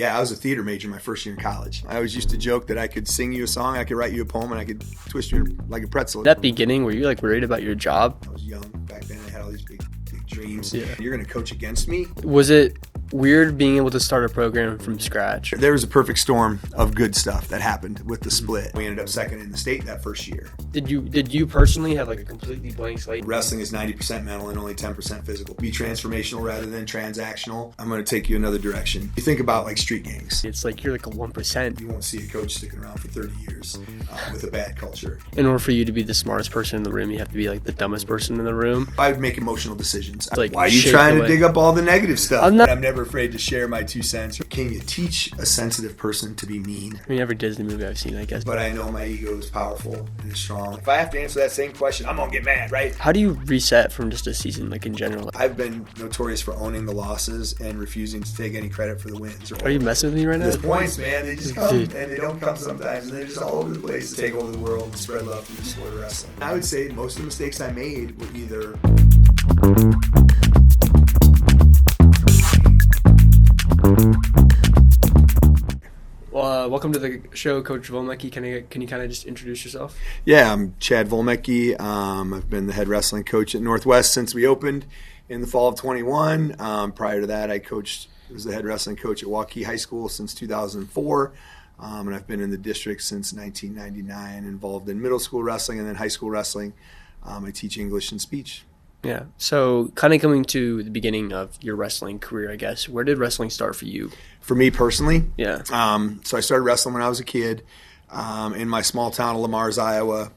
Yeah, I was a theater major my first year in college. I always used to joke that I could sing you a song, I could write you a poem, and I could twist you like a pretzel. That beginning, were you like worried about your job? I was young back then. I had all these big dreams. Yeah. You're going to coach against me? Was it weird being able to start a program from scratch? There was a perfect storm of good stuff that happened with the split. We ended up second in the state that first year. Did you personally have like a completely blank slate? Wrestling is 90% mental and only 10% physical. Be transformational rather than transactional. I'm going to take you another direction. You think about like street gangs. It's like you're like a 1%. You won't see a coach sticking around for 30 years with a bad culture. In order for you to be the smartest person in the room, you have to be like the dumbest person in the room. I would make emotional decisions. Like, why are you shape trying the to way. dig up all the negative stuff? I'm never afraid to share my 2 cents. Can you teach a sensitive person to be mean? I mean, every Disney movie I've seen, I guess. But I know my ego is powerful and strong. If I have to answer that same question, I'm gonna get mad, right? How do you reset from just a season, like in general? I've been notorious for owning the losses and refusing to take any credit for the wins. Are you messing with me right now? There's points, man. They just come, Dude. and they don't come sometimes, and they're just all over the place to take over the world and spread love through the sport of wrestling. I would say most of the mistakes I made were either Welcome to the show, Coach Vollmecke. Can you kind of just introduce yourself? Yeah, I'm Chad Vollmecke. I've been the head wrestling coach at Northwest since we opened in the fall of 21. Prior to that, I was the head wrestling coach at Waukee High School since 2004. And I've been in the district since 1999, involved in middle school wrestling and then high school wrestling. I teach English and speech. Yeah. So kind of coming to the beginning of your wrestling career, I guess, where did wrestling start for you? For me personally, Yeah. So I started wrestling when I was a kid in my small town of Lamar's, Iowa.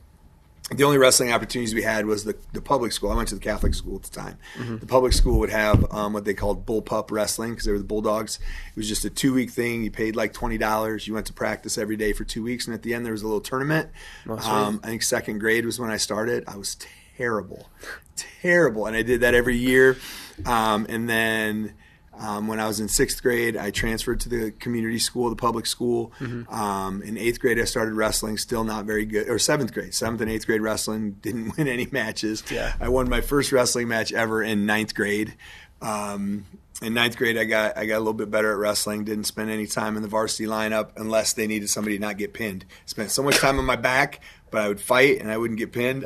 The only wrestling opportunities we had was the public school. I went to the Catholic school at the time. Mm-hmm. The public school would have what they called bullpup wrestling because they were the Bulldogs. It was just a 2-week thing. You paid like $20. You went to practice every day for 2 weeks, and at the end there was a little tournament. I think second grade was when I started. I was terrible, and I did that every year. And then when I was in 6th grade, I transferred to the community school, the public school. Mm-hmm. In 8th grade, I started wrestling, still not very good. Or 7th grade, 7th and 8th grade wrestling, didn't win any matches. Yeah. I won my first wrestling match ever in 9th grade. In 9th grade, I got a little bit better at wrestling. Didn't spend any time in the varsity lineup unless they needed somebody to not get pinned. Spent so much time on my back, but I would fight and I wouldn't get pinned.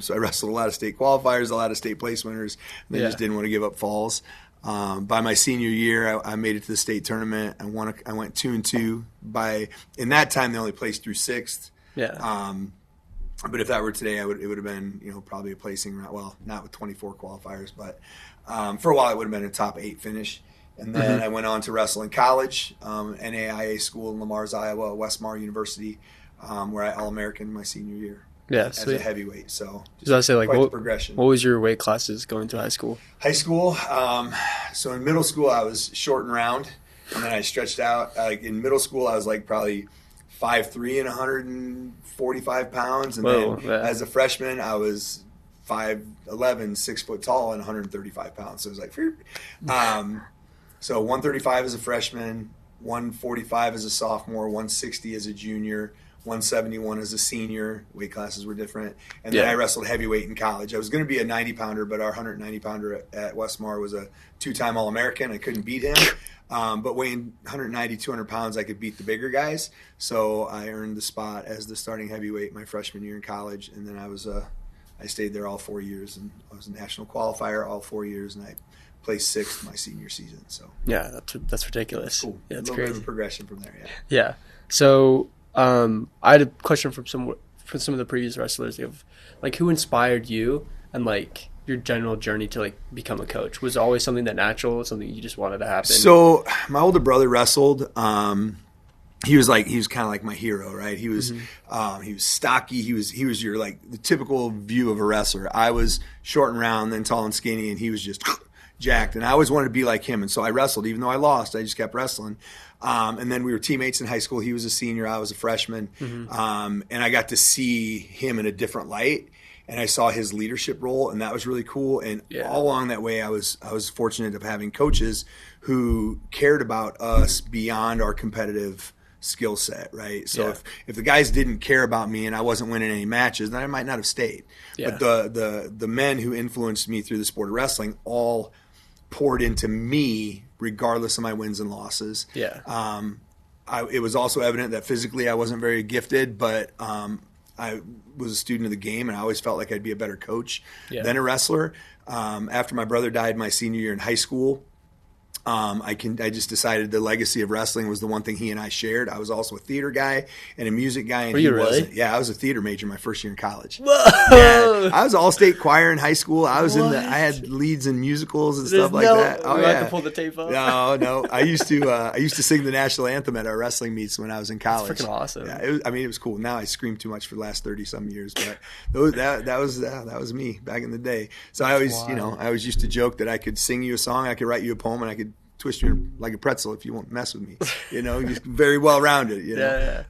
So I wrestled a lot of state qualifiers, a lot of state place winners. And they just didn't want to give up falls. By my senior year, I made it to the state tournament. I went 2-2. In that time, they only placed through 6th. Yeah. But if that were today, it would have been probably a placing. Well, not with 24 qualifiers, but for a while it would have been a top 8 finish. And then I went on to wrestle in college, NAIA school in Lamar's, Iowa, Westmar University, where I All-American my senior year. Yeah, as a heavyweight. So I say, like, quite the progression. What was your weight classes going to high school? High school, so in middle school I was short and round, and then I stretched out. Like in middle school I was like probably 5'3" and 145 pounds, and then as a freshman I was 5'11", 6 foot tall, and 135 pounds. So it was like, so 135 as a freshman, 145 as a sophomore, 160 as a junior, 171 as a senior. Weight classes were different. And then I wrestled heavyweight in college. I was going to be a 90-pounder, but our 190-pounder at Westmar was a 2-time All-American. I couldn't beat him. But weighing 190, 200 pounds, I could beat the bigger guys. So I earned the spot as the starting heavyweight my freshman year in college. And then I stayed there all 4 years. And I was a national qualifier all 4 years. And I placed 6th my senior season. So yeah, that's ridiculous. Cool. Yeah, that's a little crazy. bit of a progression from there, Yeah. So I had a question from some of the previous wrestlers of like who inspired you and like your general journey to like become a coach. Was it always something that natural, something you just wanted to happen? So my older brother wrestled. He was kind of like my hero, right? He was he was stocky. He was your like the typical view of a wrestler. I was short and round, then tall and skinny, and he was just jacked. And I always wanted to be like him, and so I wrestled. Even though I lost, I just kept wrestling. And then we were teammates in high school. He was a senior, I was a freshman, and I got to see him in a different light. And I saw his leadership role, and that was really cool. And all along that way, I was fortunate of having coaches who cared about us beyond our competitive skill set, right? So if the guys didn't care about me and I wasn't winning any matches, then I might not have stayed. But the men who influenced me through the sport of wrestling all poured into me regardless of my wins and losses. Yeah. It was also evident that physically I wasn't very gifted, but I was a student of the game, and I always felt like I'd be a better coach than a wrestler. After my brother died my senior year in high school, I just decided the legacy of wrestling was the one thing he and I shared. I was also a theater guy and a music guy. And Were you really? Yeah, I was a theater major my first year in college. Whoa! Yeah, I was all-state choir in high school. I was I had leads in musicals and stuff like that. Oh, yeah. Have to pull the tape up. No. I used to sing the national anthem at our wrestling meets when I was in college. That's freaking awesome. Yeah, it was cool. Now I scream too much for the last 30-some years, but that was me back in the day. So I always used to joke that I could sing you a song, I could write you a poem, and I could twist you like a pretzel if you won't mess with me. You're very well rounded. Yeah.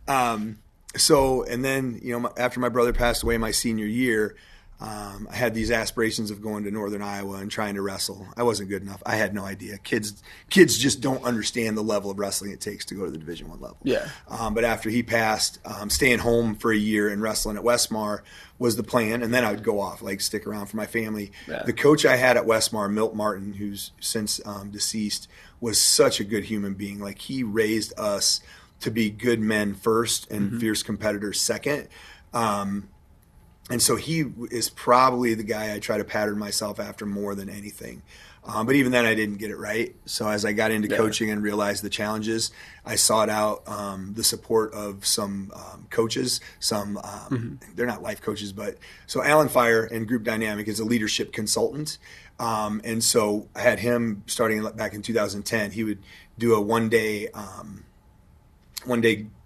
So, and then, after my brother passed away my senior year, I had these aspirations of going to Northern Iowa and trying to wrestle. I wasn't good enough. I had no idea. Kids just don't understand the level of wrestling it takes to go to the Division I level. Yeah. But after he passed, staying home for a year and wrestling at Westmar was the plan, and then I would go off, stick around for my family. Yeah. The coach I had at Westmar, Milt Martin, who's since deceased, was such a good human being. He raised us to be good men first and fierce competitors second. And so he is probably the guy I try to pattern myself after more than anything. But even then I didn't get it right. So as I got into coaching and realized the challenges, I sought out the support of some coaches, they're not life coaches, but so Alan Fire in Group Dynamic is a leadership consultant. And so I had him starting back in 2010. He would do a one day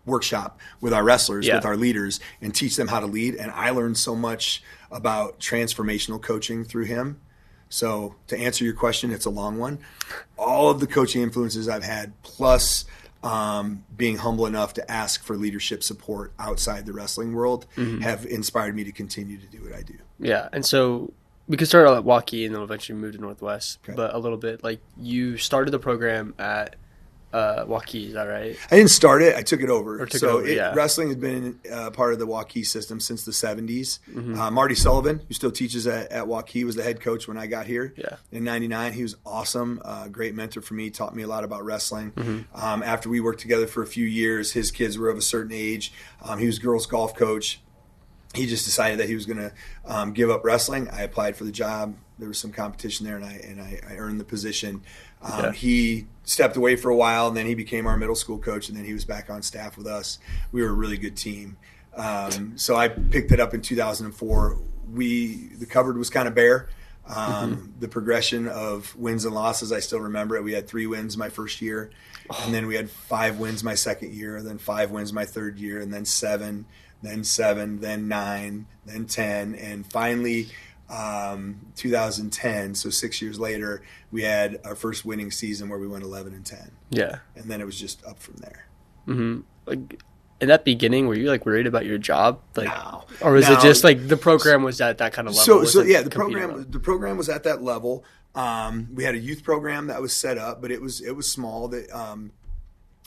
workshop with our wrestlers, with our leaders, and teach them how to lead. And I learned so much about transformational coaching through him. So to answer your question, it's a long one. All of the coaching influences I've had, plus being humble enough to ask for leadership support outside the wrestling world, have inspired me to continue to do what I do. Yeah. And so we could start at Waukee and then eventually move to Northwest, but a little bit. You started the program at Waukee, is that right? I didn't start it. I took it over. Wrestling has been part of the Waukee system since the 70s. Marty Sullivan, who still teaches at Waukee, was the head coach when I got here in 99. He was awesome, great mentor for me, taught me a lot about wrestling. After we worked together for a few years, his kids were of a certain age. He was girls golf coach. He just decided that he was going to give up wrestling. I applied for the job. There was some competition there, and I earned the position. He stepped away for a while, and then he became our middle school coach, and then he was back on staff with us. We were a really good team. So I picked it up in 2004. The cupboard was kind of bare. The progression of wins and losses, I still remember it. We had 3 wins my first year, and then we had 5 wins my second year, then 5 wins my third year, and then 7, then 9, then 10, and finally 2010, so 6 years later, we had our first winning season where we went 11-10. Yeah. And then it was just up from there. In that beginning, were you worried about your job? No. Or was it just the program was at that kind of level? The program was at that level. We had a youth program that was set up, but it was small.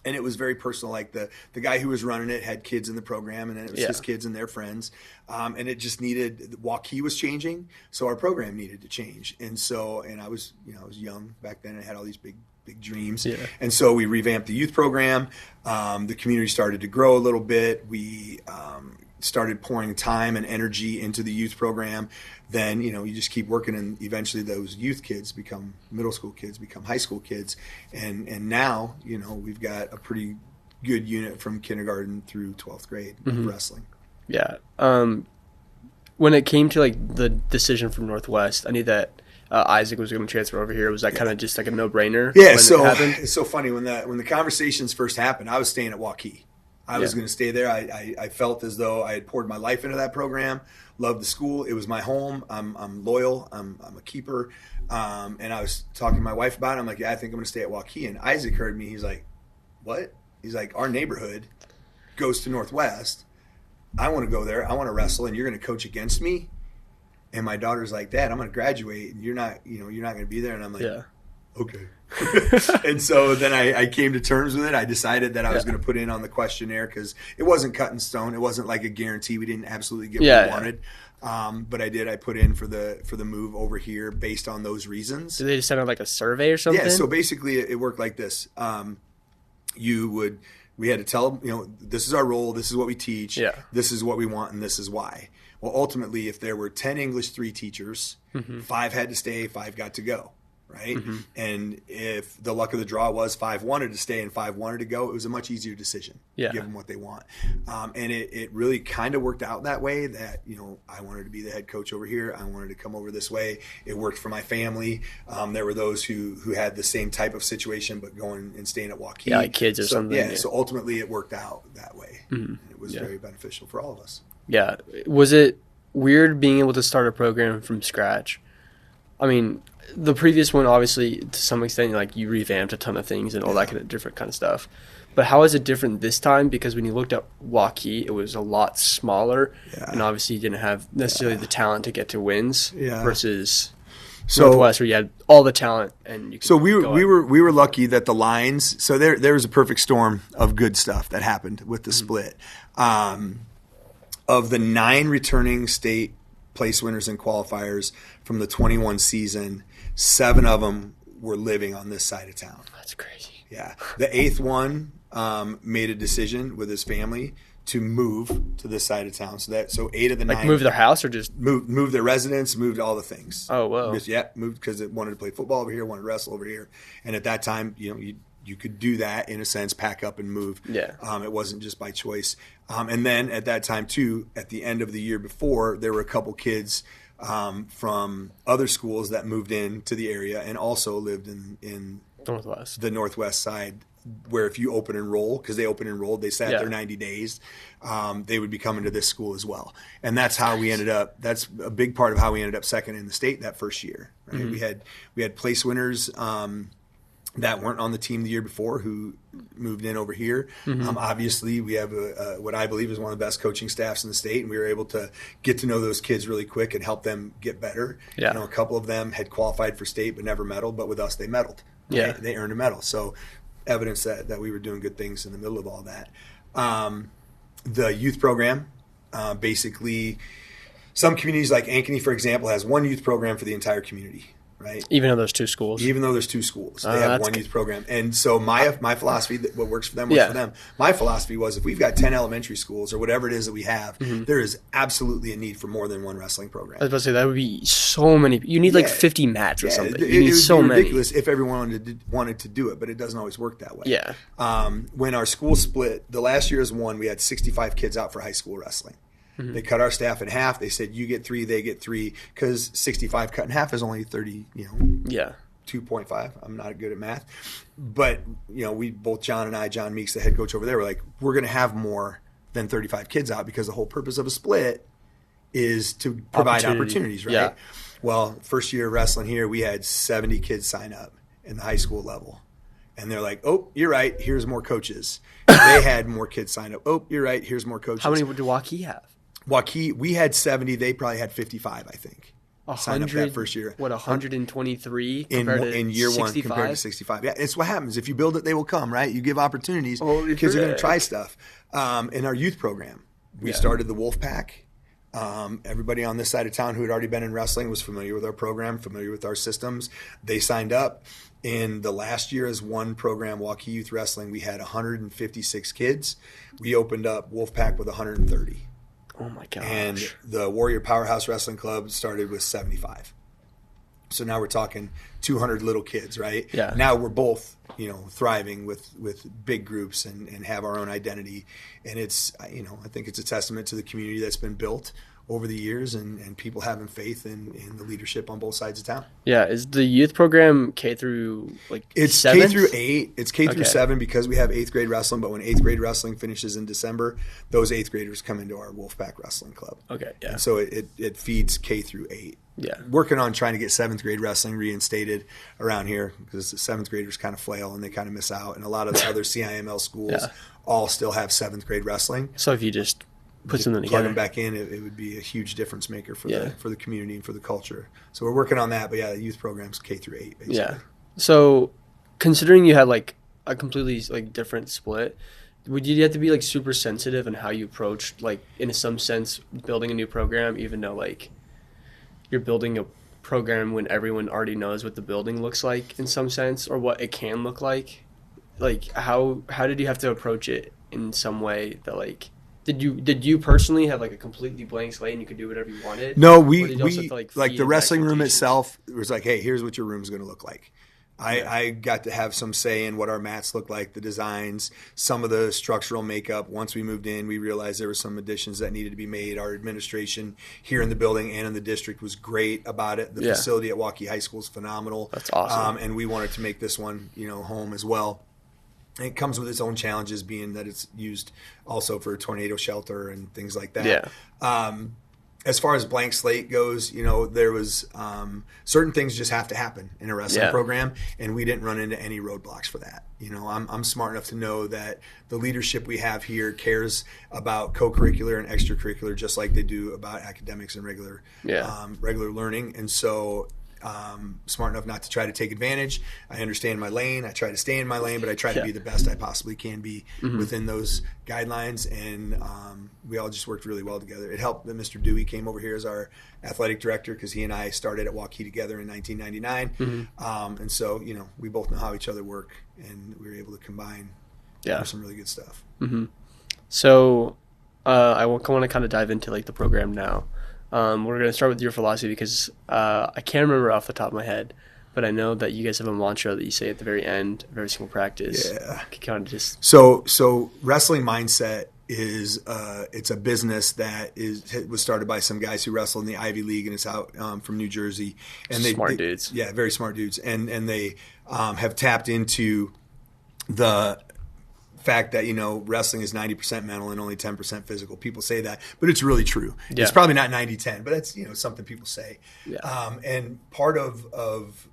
And it was very personal. The guy who was running it had kids in the program, and then it was his kids and their friends. And it just needed, Waukee was changing, so our program needed to change. And I was young back then. I had all these big dreams. Yeah. And so we revamped the youth program. The community started to grow a little bit. We started pouring time and energy into the youth program. Then, you just keep working, and eventually those youth kids become middle school kids, become high school kids. And now, we've got a pretty good unit from kindergarten through 12th grade of wrestling. Yeah. When it came to the decision from Northwest, I knew that Isaac was going to transfer over here. Was that kind of just a no-brainer? Yeah. So it's so funny when the conversations first happened. I was staying at Waukee. I was going to stay there. I felt as though I had poured my life into that program. Loved the school. It was my home. I'm loyal. I'm a keeper. And I was talking to my wife about it. I'm like, yeah, I think I'm going to stay at Waukee. And Isaac heard me. He's like, what? He's like, our neighborhood goes to Northwest. I want to go there. I want to wrestle, and you're going to coach against me. And my daughter's like, Dad, I'm going to graduate, and you're not going to be there. And I'm like, okay. And so then I came to terms with it. I decided that I was going to put in on the questionnaire because it wasn't cut in stone. It wasn't like a guarantee. We didn't absolutely get what we wanted. But I put in for the move over here based on those reasons. Did they just send out like a survey or something? Yeah, so basically it worked like this. We had to tell them, this is our role, this is what we teach, this is what we want, and this is why. Well, ultimately, if there were 10 English 3 teachers, 5 had to stay, 5 got to go, right? And if the luck of the draw was 5 wanted to stay and 5 wanted to go, it was a much easier decision to give them what they want. And it really kind of worked out that way that, I wanted to be the head coach over here. I wanted to come over this way. It worked for my family. There were those who had the same type of situation but going and staying at Waukee. Yeah, like kids or something. Yeah, so ultimately it worked out that way. And it was very beneficial for all of us. Yeah. Was it weird being able to start a program from scratch? I mean, the previous one, obviously, to some extent, like you revamped a ton of things and all that kind of different kind of stuff. But how is it different this time? Because when you looked at Waukee, it was a lot smaller, and obviously you didn't have necessarily the talent to get to wins versus Northwest, where you had all the talent and you could. So we were lucky that the lines. So there was a perfect storm of good stuff that happened with the split. Of the 9 returning state place winners and qualifiers from the 21 season, 7 of them were living on this side of town. That's crazy. Yeah. The 8th one made a decision with his family to move to this side of town. So 8 of the 9. Like move their house or just? Move their residence, moved all the things. Oh, wow. Moved because it wanted to play football over here, wanted to wrestle over here. And at that time, you could do that in a sense, pack up and move. Yeah. It wasn't just by choice. And then at that time too, at the end of the year before, there were a couple kids from other schools that moved into the area and also lived in the Northwest side, where if you open enroll, because they open enrolled, they sat there 90 days, they would be coming to this school as well. And that's how we ended up. That's a big part of how we ended up second in the state that first year. Right? We had place winners that weren't on the team the year before who moved in over here. Obviously, we have what I believe is one of the best coaching staffs in the state, and we were able to get to know those kids really quick and help them get better. Yeah. A couple of them had qualified for state but never medaled, but with us they medaled. Right? Yeah. They earned a medal. So evidence that we were doing good things in the middle of all that. The youth program, basically, some communities like Ankeny, for example, has one youth program for the entire community. Right. Even though there's 2 schools. They have one youth program. And so my philosophy, what works for them, works for them. My philosophy was if we've got 10 elementary schools or whatever it is that we have, there is absolutely a need for more than one wrestling program. I was about to say, that would be so many. You need like 50 mats or something. You need so many. It would be ridiculous if everyone wanted to do it, but it doesn't always work that way. Yeah. When our school split, the last year as one, we had 65 kids out for high school wrestling. They cut our staff in half. They said, you get 3, they get 3, because 65 cut in half is only 30, 2.5. I'm not good at math. But, we both, John Meeks, the head coach over there, were like, we're going to have more than 35 kids out because the whole purpose of a split is to provide opportunities, right? Yeah. Well, first year of wrestling here, we had 70 kids sign up in the high school level. And they're like, oh, you're right, here's more coaches. They had more kids sign up. Oh, you're right, here's more coaches. How many do Waukee have? Waukee, we had 70. They probably had 55, I think. 100, signed up that first year. What, 123 in year 65? 1 compared to 65? Yeah, it's what happens. If you build it, they will come, right? You give opportunities. Kids are going to try stuff. In our youth program, we started the Wolf Pack. Everybody on this side of town who had already been in wrestling was familiar with our program, familiar with our systems. They signed up. In the last year as one program, Waukee Youth Wrestling, we had 156 kids. We opened up Wolfpack with 130. Oh my gosh. And the Warrior Powerhouse Wrestling Club started with 75. So now we're talking 200 little kids, right? Yeah. Now we're both, thriving with big groups and have our own identity. And it's, I think it's a testament to the community that's been built over the years and people having faith in the leadership on both sides of town. Yeah. Is the youth program K through it's 7? K through 8. It's K through 7 because we have 8th grade wrestling, but when 8th grade wrestling finishes in December, those 8th graders come into our Wolfpack Wrestling Club. Okay. Yeah. And so it feeds K through 8. Yeah. Working on trying to get 7th grade wrestling reinstated around here because the 7th graders kind of flail and they kind of miss out. And a lot of the other CIML schools all still have 7th grade wrestling. So if you just put something plug together, them back in, it would be a huge difference maker for the community and for the culture. So we're working on that. But the youth program's K through 8, basically. Yeah. So considering you had like a completely like different split, would you have to be like super sensitive in how you approached, like in some sense, building a new program, even though like you're building a program when everyone already knows what the building looks like in some sense, or what it can look like? Like how did you have to approach it in some way that like, did you personally have like a completely blank slate and you could do whatever you wanted? No, we like the wrestling room itself was like, hey, here's what your room's going to look like. I got to have some say in what our mats look like, the designs, some of the structural makeup. Once we moved in, we realized there were some additions that needed to be made. Our administration here in the building and in the district was great about it. The facility at Waukee High School is phenomenal. That's awesome. And we wanted to make this one, home as well. And it comes with its own challenges, being that it's used also for tornado shelter and things like that. Yeah. As far as blank slate goes, there was certain things just have to happen in a wrestling program, and we didn't run into any roadblocks for that. I'm smart enough to know that the leadership we have here cares about co-curricular and extracurricular just like they do about academics and regular learning. And so smart enough not to try to take advantage. I understand my lane. I try to stay in my lane, but I try to be the best I possibly can be within those guidelines. And we all just worked really well together. It helped that Mr. Dewey came over here as our athletic director because he and I started at Waukee together in 1999. And so, we both know how each other work, and we were able to combine some really good stuff. So I want to kind of dive into like the program now. We're going to start with your philosophy because I can't remember off the top of my head, but I know that you guys have a mantra that you say at the very end of every single practice. Yeah. Kind of just... So wrestling mindset is it's a business that was started by some guys who wrestle in the Ivy League, and it's out from New Jersey. And smart dudes. Yeah, very smart dudes. And they have tapped into the fact that wrestling is 90% mental and only 10% physical. People say that, but it's really true. It's probably not 90-10, but that's something people say. And part of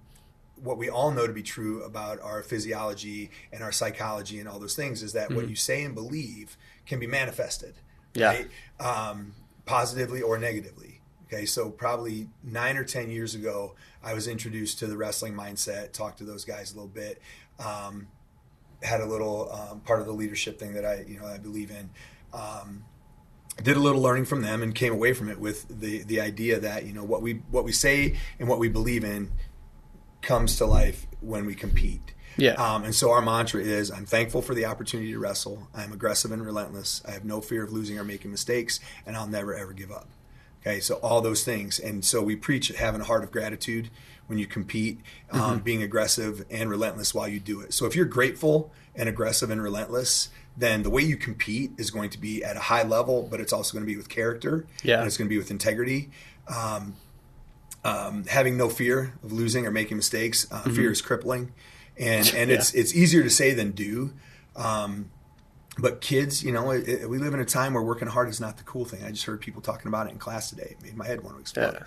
what we all know to be true about our physiology and our psychology and all those things is that what you say and believe can be manifested, right? Positively or negatively. Okay, so probably 9 or 10 years ago, I was introduced to the wrestling mindset, talked to those guys a little bit, had a little part of the leadership thing that I believe in. Did a little learning from them and came away from it with the idea that what we say and what we believe in comes to life when we compete. And so our mantra is, I'm thankful for the opportunity to wrestle. I'm aggressive and relentless. I have no fear of losing or making mistakes, and I'll never ever give up. Okay, so all those things. And so we preach having a heart of gratitude when you compete, being aggressive and relentless while you do it. So if you're grateful and aggressive and relentless, then the way you compete is going to be at a high level, but it's also going to be with character, and it's going to be with integrity. Having no fear of losing or making mistakes. Fear is crippling, and it's easier to say than do. But kids, we live in a time where working hard is not the cool thing. I just heard people talking about it in class today. It made my head want to explode.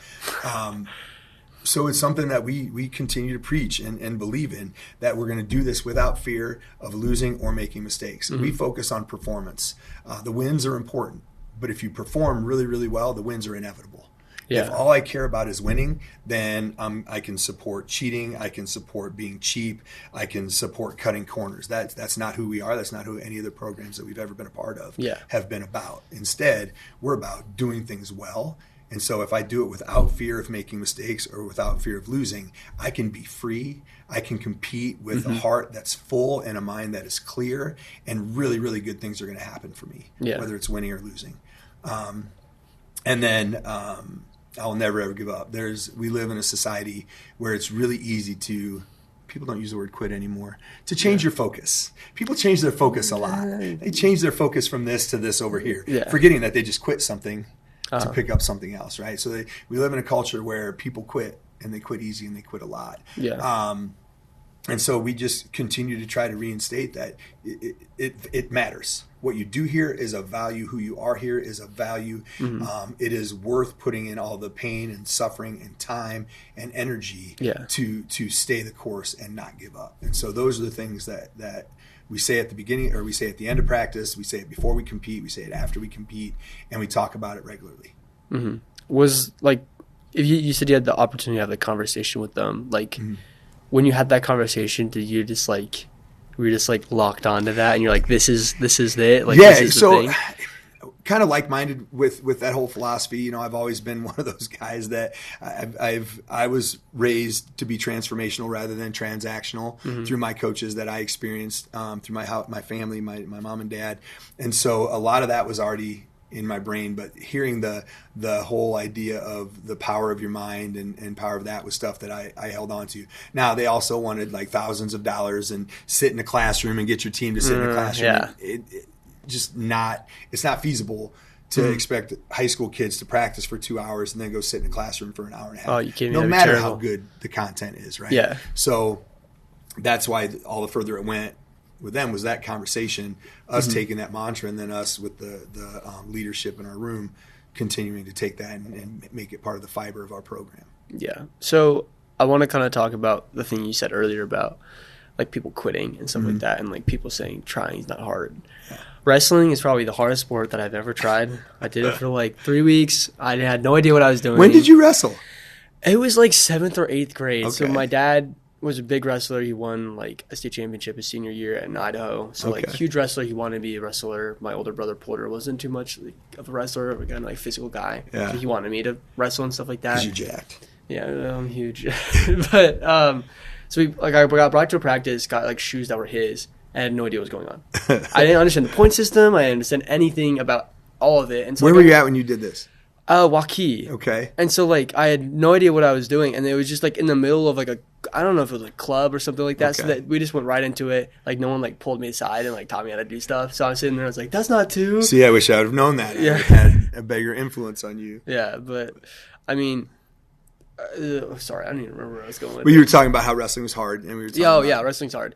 So it's something that we continue to preach and believe in, that we're going to do this without fear of losing or making mistakes. We focus on performance. The wins are important, but if you perform really, really well, the wins are inevitable. If all I care about is winning, then I can support cheating. I can support being cheap. I can support cutting corners. That's not who we are. That's not who any of the programs that we've ever been a part of have been about. Instead, we're about doing things well. And so if I do it without fear of making mistakes or without fear of losing, I can be free. I can compete with a heart that's full and a mind that is clear, and really, really good things are going to happen for me, whether it's winning or losing. And then I'll never, ever give up. We live in a society where it's really easy to, people don't use the word quit anymore, to change your focus. People change their focus a lot. They change their focus from this to this over here, forgetting that they just quit something to pick up something else, right? So we live in a culture where people quit, and they quit easy, and they quit a lot. And so we just continue to try to reinstate that it matters. What you do here is of value. Who you are here is of value. It is worth putting in all the pain and suffering and time and energy to stay the course and not give up. And so those are the things that we say at the beginning, or we say at the end of practice. We say it before we compete. We say it after we compete, and we talk about it regularly. Was like, if you said you had the opportunity to have the conversation with them, like, when you had that conversation, did you just like, were you just like locked onto that and you're like, this is it? Like, yeah. This is So the thing? kind of like-minded with that whole philosophy. You know, I've always been one of those guys that I was raised to be transformational rather than transactional through my coaches that I experienced, through my family, my mom and dad. And so a lot of that was already in my brain, but hearing the whole idea of the power of your mind and power of that was stuff that I held on to. Now, they also wanted like thousands of dollars and sit in a classroom and get your team to sit in a classroom. Yeah. It's not feasible to expect high school kids to practice for 2 hours and then go sit in a classroom for an hour and a half. Oh, you kidding me? No That'd be matter terrible. how good the content is, right? Yeah. So that's why all the further it went with them was that conversation, us taking that mantra, and then us with the leadership in our room continuing to take that and make it part of the fiber of our program. Yeah. So I want to kind of talk about the thing you said earlier about like people quitting and stuff like that, and like people saying trying is not hard. Yeah. Wrestling is probably the hardest sport that I've ever tried. I did it for like 3 weeks. I had no idea what I was doing. When did you wrestle? It was like 7th or 8th grade. Okay. So my dad was a big wrestler. He won like a state championship his senior year in Idaho. So like huge wrestler. He wanted to be a wrestler. My older brother Porter wasn't too much of a wrestler, a kind of like physical guy. Yeah. So he wanted me to wrestle and stuff like that. 'Cause you're jacked. Yeah, I'm huge. But so I got brought to a practice, got like shoes that were his. I had no idea what was going on. I didn't understand the point system. I didn't understand anything about all of it. And so where were you at when you did this? Waukee. Okay. And so like I had no idea what I was doing, and it was just like in the middle of like I don't know if it was a club or something like that. Okay. So that we just went right into it. Like no one like pulled me aside and like taught me how to do stuff. So I was sitting there, I was like, that's not two. See, I wish I would have known that. Yeah. I would have had a bigger influence on you. Yeah, but I mean, sorry, I don't even remember where I was going with Well, you were talking about how wrestling was hard, and we were talking about yeah, wrestling's hard.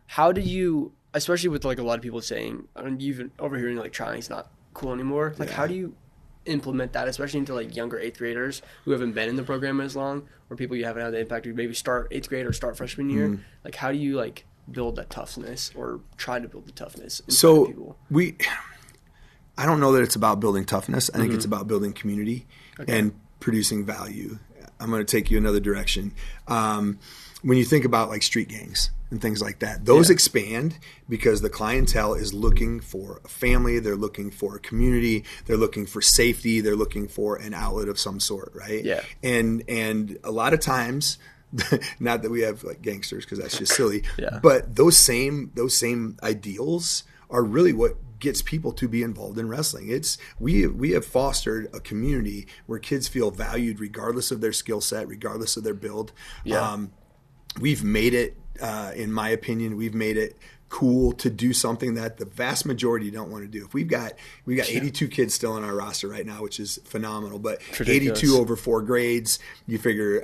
How do you, especially with like a lot of people saying, and even overhearing like trying's not cool anymore. Like, how do you implement that, especially into like younger 8th graders who haven't been in the program as long, or people you haven't had the impact, or maybe start 8th grade or start freshman year? Like, how do you like build that toughness or try to build the toughness inside people? I don't know that it's about building toughness. I think it's about building community and producing value. I'm going to take you another direction. When you think about like street gangs and things like that, those expand because the clientele is looking for a family, they're looking for a community, they're looking for safety, they're looking for an outlet of some sort, right? Yeah. And a lot of times, not that we have like gangsters because that's just silly, Yeah. but those same ideals are really what gets people to be involved in wrestling. We have fostered a community where kids feel valued regardless of their skill set, regardless of their build. Yeah. We've made it, in my opinion, we've made it cool to do something that the vast majority don't want to do. If we've got 82 kids still on our roster right now, which is phenomenal, but Ridiculous. 82 over 4 grades, you figure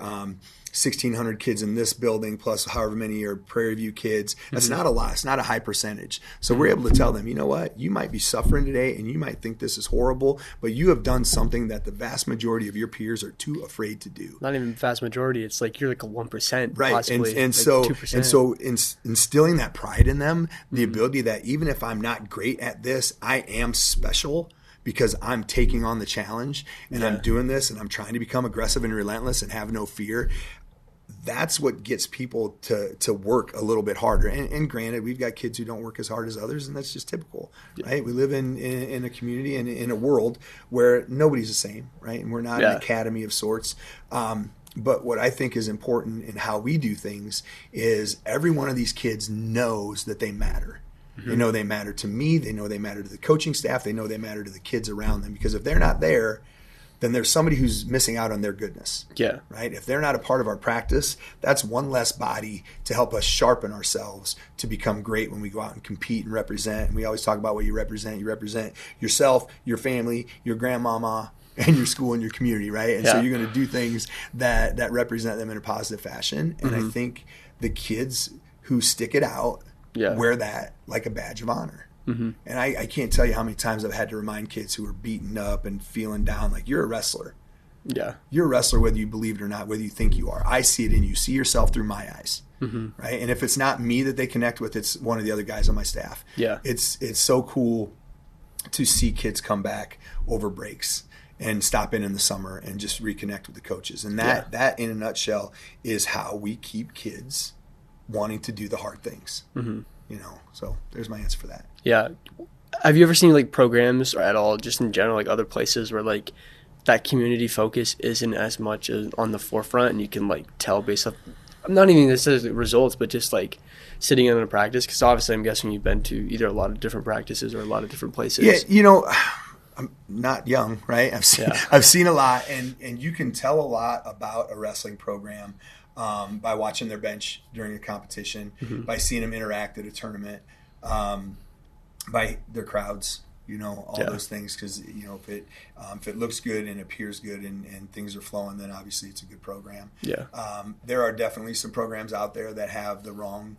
1,600 kids in this building plus however many are Prairie View kids. That's not a lot. It's not a high percentage. So we're able to tell them, you know what? You might be suffering today and you might think this is horrible, but you have done something that the vast majority of your peers are too afraid to do. Not even vast majority. It's like you're like a 1%, Right. possibly, And like so 2%. and so instilling that pride in them, the ability that even if I'm not great at this, I am special because I'm taking on the challenge and I'm doing this and I'm trying to become aggressive and relentless and have no fear. That's what gets people to work a little bit harder. And granted, we've got kids who don't work as hard as others, and that's just typical, right? We live in a community and in a world where nobody's the same, right? And we're not an academy of sorts. But what I think is important in how we do things is every one of these kids knows that they matter. They know they matter to me. They know they matter to the coaching staff. They know they matter to the kids around them. Because if they're not there, then there's somebody who's missing out on their goodness. Yeah. Right? If they're not a part of our practice, that's one less body to help us sharpen ourselves to become great when we go out and compete and represent. And we always talk about what you represent. You represent yourself, your family, your grandmama, and your school and your community, right? And so you're going to do things that represent them in a positive fashion. And I think the kids who stick it out wear that like a badge of honor. And I can't tell you how many times I've had to remind kids who are beaten up and feeling down, like, you're a wrestler. Yeah. You're a wrestler whether you believe it or not, whether you think you are. I see it in you. See yourself through my eyes. Right? And if it's not me that they connect with, it's one of the other guys on my staff. Yeah. It's so cool to see kids come back over breaks and stop in the summer and just reconnect with the coaches. And that in a nutshell is how we keep kids wanting to do the hard things. So there's my answer for that. Yeah. Have you ever seen like programs or at all, just in general, like other places where like that community focus isn't as much as on the forefront, and you can like tell based off, not even necessarily results, but just like sitting in a practice? Because obviously I'm guessing you've been to either a lot of different practices or a lot of different places. Yeah, I'm not young, right? I've seen a lot, and you can tell a lot about a wrestling program by watching their bench during a competition, by seeing them interact at a tournament, by their crowds, all those things. Because if it looks good and appears good and things are flowing, then obviously it's a good program. Yeah. There are definitely some programs out there that have the wrong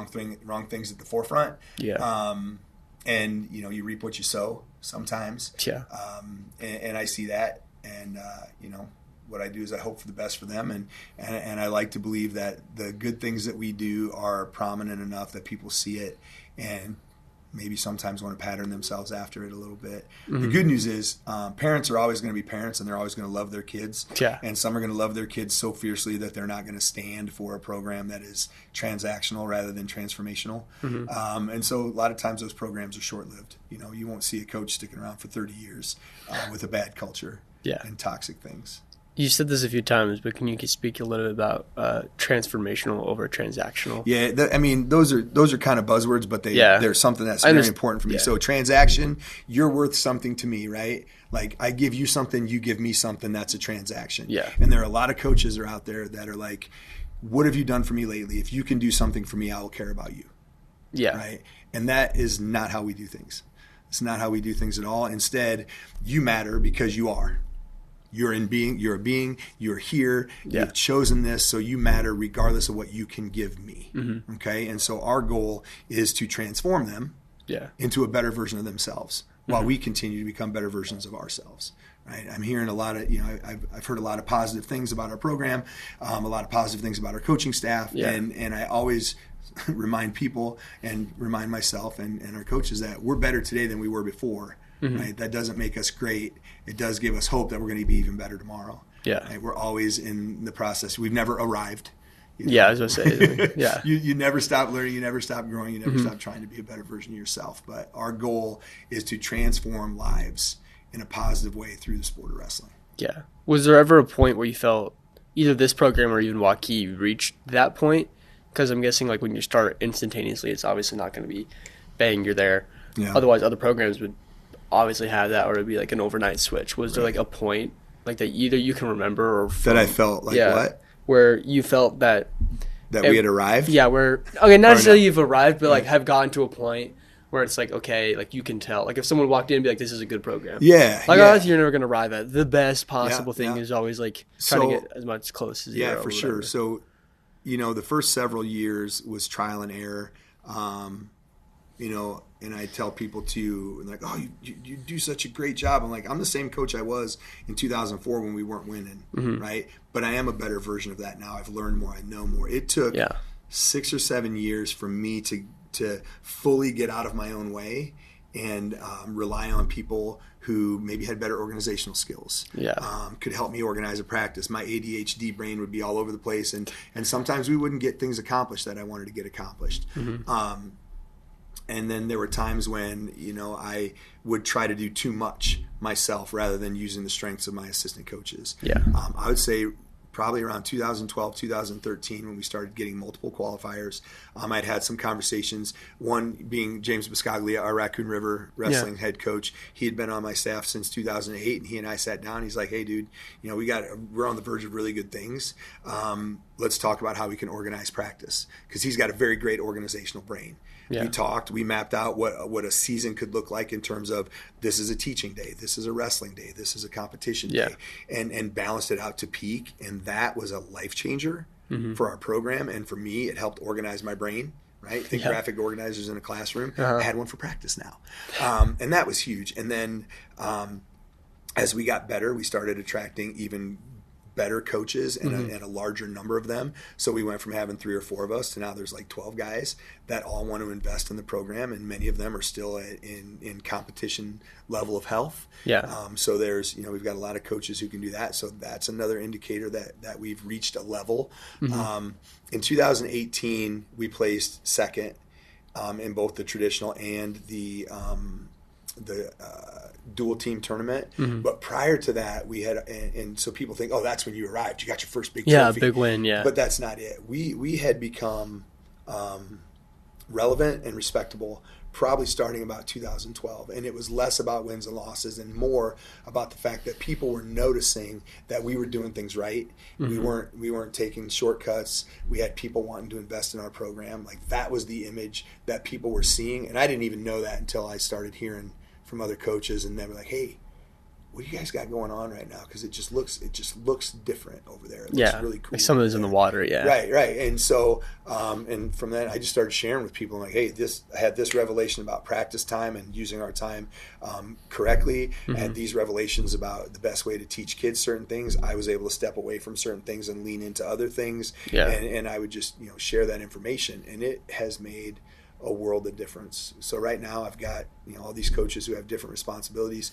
things at the forefront. Yeah. And you reap what you sow sometimes. Yeah. And I see that, and what I do is I hope for the best for them, and I like to believe that the good things that we do are prominent enough that people see it and maybe sometimes want to pattern themselves after it a little bit. The good news is parents are always going to be parents, and they're always going to love their kids. Yeah. And some are going to love their kids so fiercely that they're not going to stand for a program that is transactional rather than transformational. And so a lot of times those programs are short-lived. You won't see a coach sticking around for 30 years with a bad culture and toxic things. You said this a few times, but can you speak a little bit about transformational over transactional? Yeah, those are kind of buzzwords, but they're something that's very important for me. Yeah. So transaction, you're worth something to me, right? Like I give you something, you give me something. That's a transaction. Yeah. And there are a lot of coaches that are out there that are like, "What have you done for me lately? If you can do something for me, I will care about you." Yeah. Right. And that is not how we do things. It's not how we do things at all. Instead, you matter because you are. You're a being, you're here, you've chosen this, so you matter regardless of what you can give me. Okay? And so our goal is to transform them into a better version of themselves while we continue to become better versions of ourselves. Right? I'm hearing a lot of, I've heard a lot of positive things about our program, a lot of positive things about our coaching staff, and I always remind people and remind myself and our coaches that we're better today than we were before. Right? That doesn't make us great. It does give us hope that we're going to be even better tomorrow. Yeah. Right? We're always in the process. We've never arrived. Yeah, I was going to say. Yeah. You never stop learning. You never stop growing. You never stop trying to be a better version of yourself. But our goal is to transform lives in a positive way through the sport of wrestling. Yeah. Was there ever a point where you felt either this program or even Waukee reached that point? Because I'm guessing like when you start instantaneously, it's obviously not going to be bang, you're there. Yeah. Otherwise, other programs would obviously have that, or it'd be like an overnight switch. Was there like a point like that either you can remember or that I felt like what? Where you felt that we had arrived? Yeah, not necessarily you've arrived, but like have gotten to a point where it's like, okay, like you can tell. Like if someone walked in and be like, this is a good program. Yeah. Like obviously you're never going to arrive at the best possible thing is always like trying to get as much close as yeah, for sure. So, the first several years was trial and error. And I tell people too, like, oh, you do such a great job. I'm like, I'm the same coach I was in 2004 when we weren't winning, right? But I am a better version of that now. I've learned more. I know more. It took 6 or 7 years for me to fully get out of my own way and rely on people who maybe had better organizational skills, could help me organize a practice. My ADHD brain would be all over the place, and sometimes we wouldn't get things accomplished that I wanted to get accomplished. And then there were times when, I would try to do too much myself rather than using the strengths of my assistant coaches. Yeah. I would say probably around 2012, 2013, when we started getting multiple qualifiers, I'd had some conversations, one being James Biscaglia, our Raccoon River wrestling head coach. He had been on my staff since 2008, and he and I sat down. He's like, hey, dude, we're on the verge of really good things. Let's talk about how we can organize practice, because he's got a very great organizational brain. Yeah. We talked, we mapped out what a season could look like in terms of this is a teaching day, this is a wrestling day, this is a competition day, and balanced it out to peak. And that was a life changer for our program. And for me, it helped organize my brain, right? Think graphic organizers in a classroom. I had one for practice now. And that was huge. And then as we got better, we started attracting even better coaches and a larger number of them. So we went from having 3 or 4 of us to now there's like 12 guys that all want to invest in the program, and many of them are still in competition level of health. Yeah. So there's, we've got a lot of coaches who can do that. So that's another indicator that we've reached a level. In 2018, we placed second in both the traditional and the dual team tournament. But prior to that, we had, and so people think, oh, that's when you arrived. You got your first big trophy. Big win, yeah. But that's not it. We had become relevant and respectable probably starting about 2012, and it was less about wins and losses and more about the fact that people were noticing that we were doing things right. We weren't taking shortcuts. We had people wanting to invest in our program. Like, that was the image that people were seeing, and I didn't even know that until I started hearing from other coaches, and they were like, hey, what do you guys got going on right now? Because it just looks different over there. It looks really cool. Like some of it's in the water, Right. And so, and from that, I just started sharing with people, like, hey, I had this revelation about practice time and using our time correctly. I had these revelations about the best way to teach kids certain things. I was able to step away from certain things and lean into other things. And I would just, share that information. And it has made a world of difference. So right now I've got all these coaches who have different responsibilities.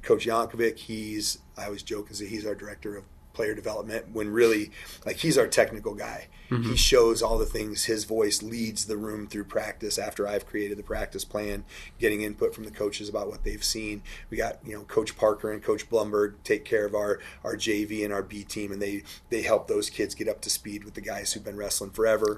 Coach Yankovic, I always joke and say he's our director of player development, when really, like, he's our technical guy. He shows all the things. His voice leads the room through practice after I've created the practice plan, getting input from the coaches about what they've seen. We got Coach Parker and Coach Blumberg take care of our JV and our B team, and they help those kids get up to speed with the guys who've been wrestling forever.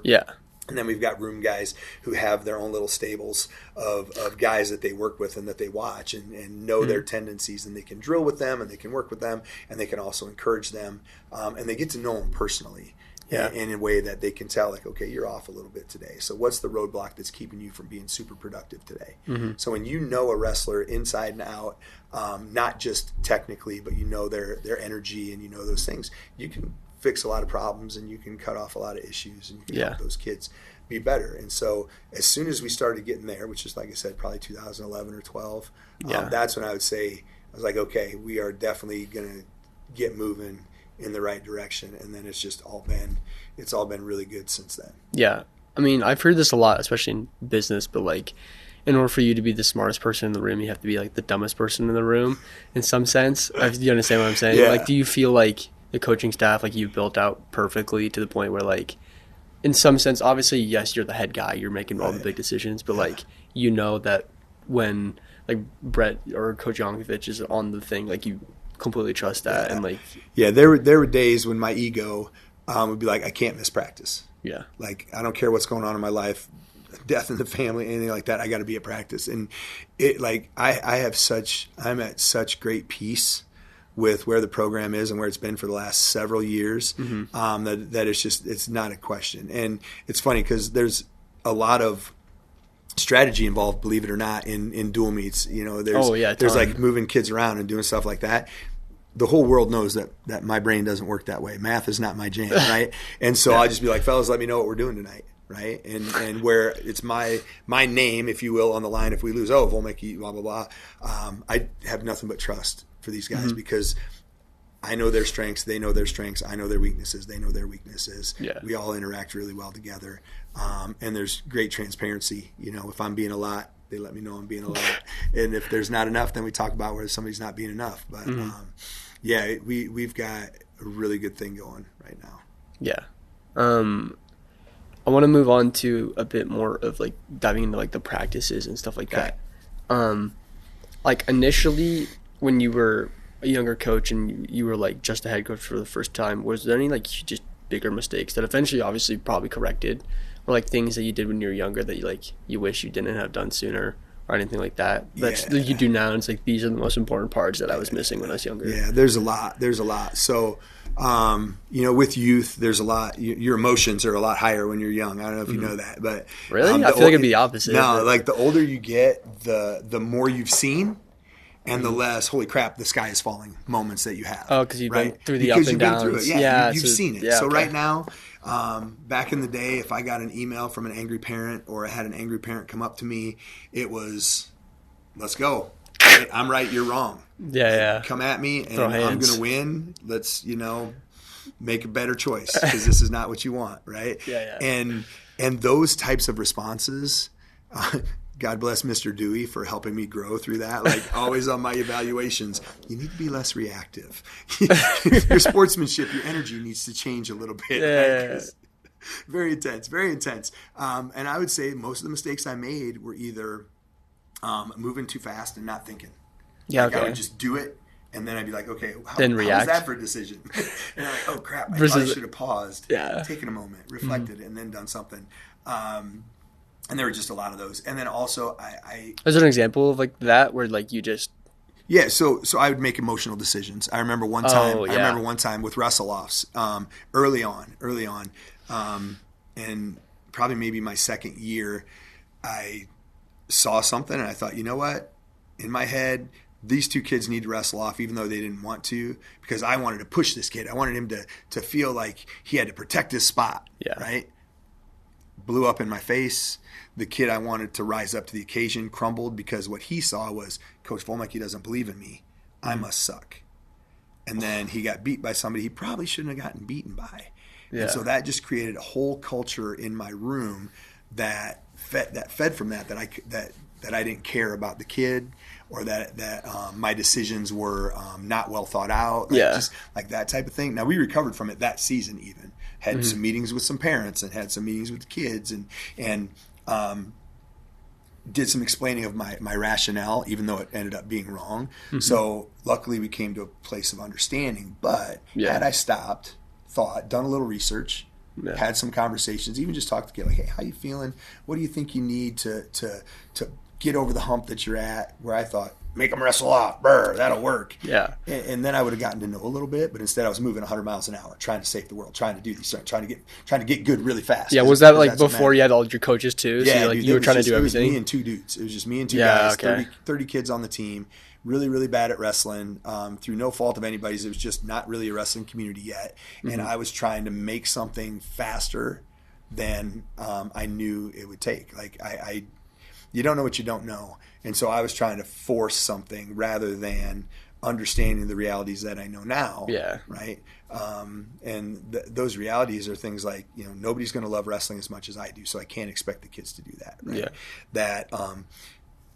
And then we've got room guys who have their own little stables of guys that they work with and that they watch and know their tendencies, and they can drill with them and they can work with them and they can also encourage them. And they get to know them personally in a way that they can tell, like, okay, you're off a little bit today. So what's the roadblock that's keeping you from being super productive today? So when you know a wrestler inside and out, not just technically, but their energy and those things, you can fix a lot of problems and you can cut off a lot of issues and you can help those kids be better. And so as soon as we started getting there, which is, like I said, probably 2011 or 12, that's when I would say, I was like, okay, we are definitely going to get moving in the right direction. And then it's all been really good since then. Yeah. I mean, I've heard this a lot, especially in business, but like, in order for you to be the smartest person in the room, you have to be like the dumbest person in the room in some sense. Do you understand what I'm saying? Like, do you feel like the coaching staff, like, you've built out perfectly to the point where, like, in some sense, obviously, yes, you're the head guy, you're making all the big decisions, but like, that when, like, Brett or Coach Yankovic is on the thing, like, you completely trust that. And like, there were days when my ego would be like, I can't miss practice. Like, I don't care what's going on in my life, death in the family, anything like that, I got to be at practice. And it, like, I'm at such great peace with where the program is and where it's been for the last several years, that it's not a question. And it's funny because there's a lot of strategy involved, believe it or not, in dual meets. There's like moving kids around and doing stuff like that. The whole world knows that my brain doesn't work that way. Math is not my jam, right? And so I'll just be like, fellas, let me know what we're doing tonight. Right. And where it's my name, if you will, on the line if we lose, Vollmecke, blah, blah, blah. I have nothing but trust for these guys because I know their strengths, they know their strengths, I know their weaknesses, they know their weaknesses. We all interact really well together. And there's great transparency. If I'm being a lot, they let me know I'm being a lot. And if there's not enough, then we talk about where somebody's not being enough. But we've got a really good thing going right now. I want to move on to a bit more of like diving into like the practices and stuff like that. Like initially when you were a younger coach and you were like just a head coach for the first time, was there any like just bigger mistakes that eventually obviously probably corrected, or like things that you did when you were younger that you wish you didn't have done sooner or anything like that that you do now, and it's like these are the most important parts that I was missing when I was younger? There's a lot. So with youth, there's a lot. Your emotions are a lot higher when you're young. I don't know if you know that, but really, I feel like it'd be the opposite. No, like the older you get, the more you've seen, and the less holy crap, the sky is falling moments that you have. Oh, because you've been through the ups and downs. You've seen it. So right now, back in the day, if I got an email from an angry parent or I had an angry parent come up to me, it was, let's go. I'm right, you're wrong. Come at me, and I'm going to win. Let's, make a better choice because this is not what you want, right? Yeah. And those types of responses, God bless Mr. Dewey for helping me grow through that. Like always on my evaluations, you need to be less reactive. Your sportsmanship, your energy needs to change a little bit. Yeah. Right? Very intense, very intense. And I would say most of the mistakes I made were either moving too fast and not thinking. Yeah, like I would just do it, and then I'd be like, okay, how was that for a decision? And I'm like, oh crap, I probably should have paused, taken a moment, reflected, and then done something. And there were just a lot of those. And then also is there an example of like that where like you just... Yeah, so I would make emotional decisions. I remember one time with wrestle-offs early on, and probably maybe my second year, I saw something and I thought, you know what? In my head, these two kids need to wrestle off even though they didn't want to, because I wanted to push this kid. I wanted him to feel like he had to protect his spot, right? Blew up in my face. The kid I wanted to rise up to the occasion crumbled because what he saw was, Coach Vollmecke doesn't believe in me. I must suck. And then he got beat by somebody he probably shouldn't have gotten beaten by. Yeah. And so that just created a whole culture in my room that fed from that I didn't care about the kid, or that my decisions were not well thought out. Just like that type of thing. Now, we recovered from it that season even. Had some meetings with some parents and had some meetings with the kids and did some explaining of my rationale, even though it ended up being wrong. So luckily we came to a place of understanding. But had I stopped, thought, done a little research, had some conversations, even just talked to the kid, like, hey, how you feeling? What do you think you need to get over the hump that you're at? Where I thought, make them wrestle off, that'll work. Yeah. And then I would have gotten to know a little bit, but instead I was moving 100 miles an hour, trying to save the world, trying to do these, trying to get good really fast. Yeah, was that like before you had all your coaches too? Yeah, so you were trying to do everything? It was me and two dudes. It was just me and two guys, 30 kids on the team, really, really bad at wrestling, through no fault of anybody's. It was just not really a wrestling community yet. And I was trying to make something faster than I knew it would take. Like you don't know what you don't know. And so I was trying to force something rather than understanding the realities that I know now. Yeah. Right. And those realities are things like, nobody's going to love wrestling as much as I do. So I can't expect the kids to do that. Right? Yeah. That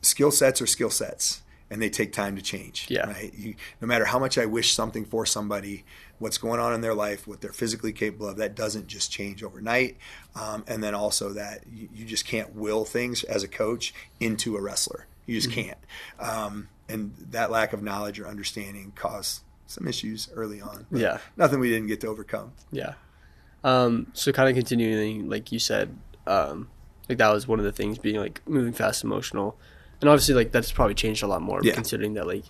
skill sets are skill sets, and they take time to change. Yeah. Right. No matter how much I wish something for somebody, what's going on in their life, what they're physically capable of, that doesn't just change overnight. And then also that you just can't will things as a coach into a wrestler. You just can't. And that lack of knowledge or understanding caused some issues early on. Yeah. Nothing we didn't get to overcome. Yeah. So kind of continuing, like you said, like that was one of the things, being like moving fast, emotional. And obviously like that's probably changed a lot more, considering that like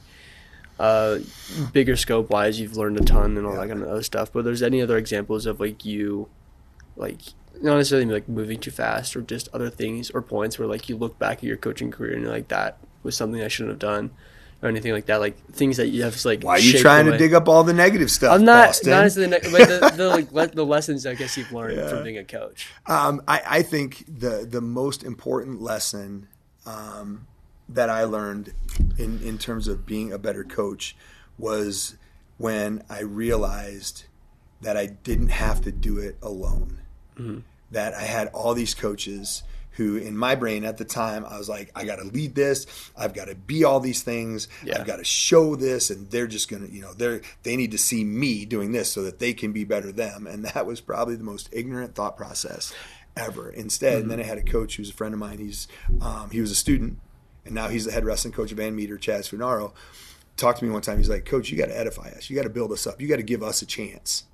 bigger scope wise, you've learned a ton and all that kind of other stuff. But there's any other examples of like you, like not necessarily like moving too fast, or just other things or points where like you look back at your coaching career and you're like, that was something I shouldn't have done, or anything like that, like things that you have to like. Why are you trying to dig up all the negative stuff? I'm not Boston? Not necessarily the lessons I guess you've learned from being a coach. I think the most important lesson that I learned in terms of being a better coach was when I realized that I didn't have to do it alone. That I had all these coaches who, in my brain at the time, I was like, I got to lead this. I've got to be all these things. I've got to show this, and they're just going to, they need to see me doing this so that they can be better them. And that was probably the most ignorant thought process ever. Instead, and then I had a coach who's a friend of mine. He was a student, and now he's the head wrestling coach of Van Meter, Chaz Funaro. Talked to me one time. He's like, Coach, you got to edify us. You got to build us up. You got to give us a chance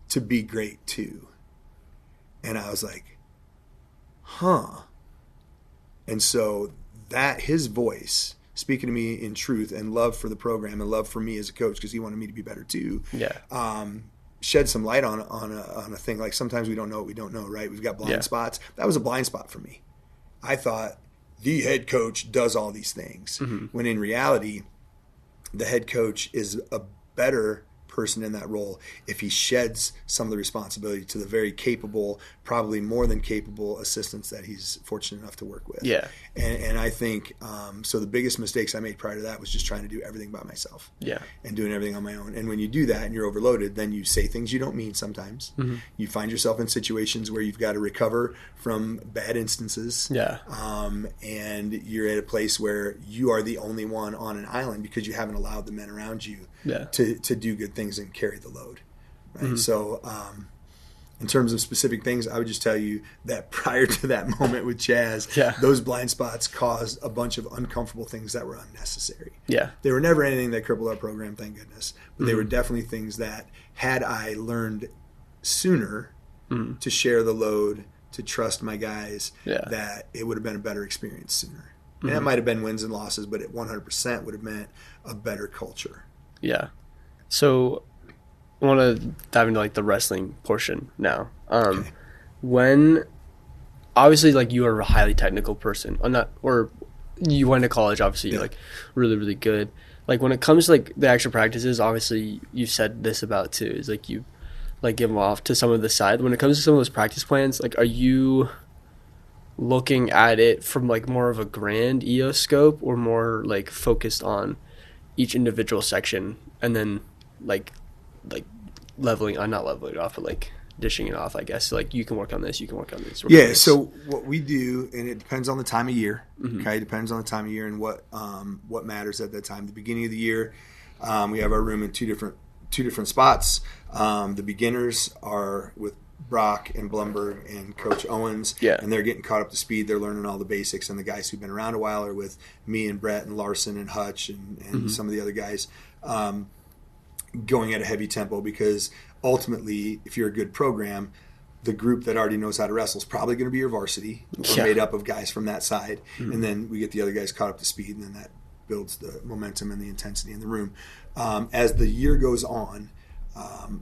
to be great too. And I was like, And so that his voice speaking to me in truth and love for the program and love for me as a coach, because he wanted me to be better too. Shed some light on a thing. Like sometimes we don't know what we don't know, right? We've got blind spots. That was a blind spot for me. I thought the head coach does all these things, when in reality, the head coach is a better person in that role if he sheds some of the responsibility to the very capable, probably more than capable assistants that he's fortunate enough to work with. Yeah. And I think, so the biggest mistakes I made prior to that was just trying to do everything by myself. Yeah. And doing everything on my own. And when you do that and you're overloaded, then you say things you don't mean sometimes. Mm-hmm. You find yourself in situations where you've got to recover from bad instances. Yeah. And you're at a place where you are the only one on an island because you haven't allowed the men around you to do good things and carry the load. Right. Mm-hmm. So in terms of specific things, I would just tell you that prior to that moment with Chaz, those blind spots caused a bunch of uncomfortable things that were unnecessary. Yeah. They were never anything that crippled our program, thank goodness. But they were definitely things that, had I learned sooner to share the load, to trust my guys, that it would have been a better experience sooner. And that might have been wins and losses, but it 100% would have meant a better culture. Yeah. So I want to dive into like the wrestling portion now. Okay. When obviously like you are a highly technical person, or you went to college, obviously you're like really, really good. Like when it comes to like the actual practices, obviously you've said this about too, is like you like give them off to some of the side. When it comes to some of those practice plans, like are you looking at it from like more of a grand EO scope or more like focused on each individual section and then like leveling, not leveling it off, but like dishing it off, I guess. So, like you can work on this, you can work on this. So what we do, and it depends on the time of year. Okay, it depends on the time of year and what matters at that time. The beginning of the year, we have our room in two different spots. The beginners are with Brock and Blumberg and Coach Owens, and they're getting caught up to speed. They're learning all the basics, and the guys who've been around a while are with me and Brett and Larson and Hutch and some of the other guys, going at a heavy tempo, because ultimately, if you're a good program, the group that already knows how to wrestle is probably going to be your varsity. We're made up of guys from that side, and then we get the other guys caught up to speed, and then that builds the momentum and the intensity in the room. As the year goes on,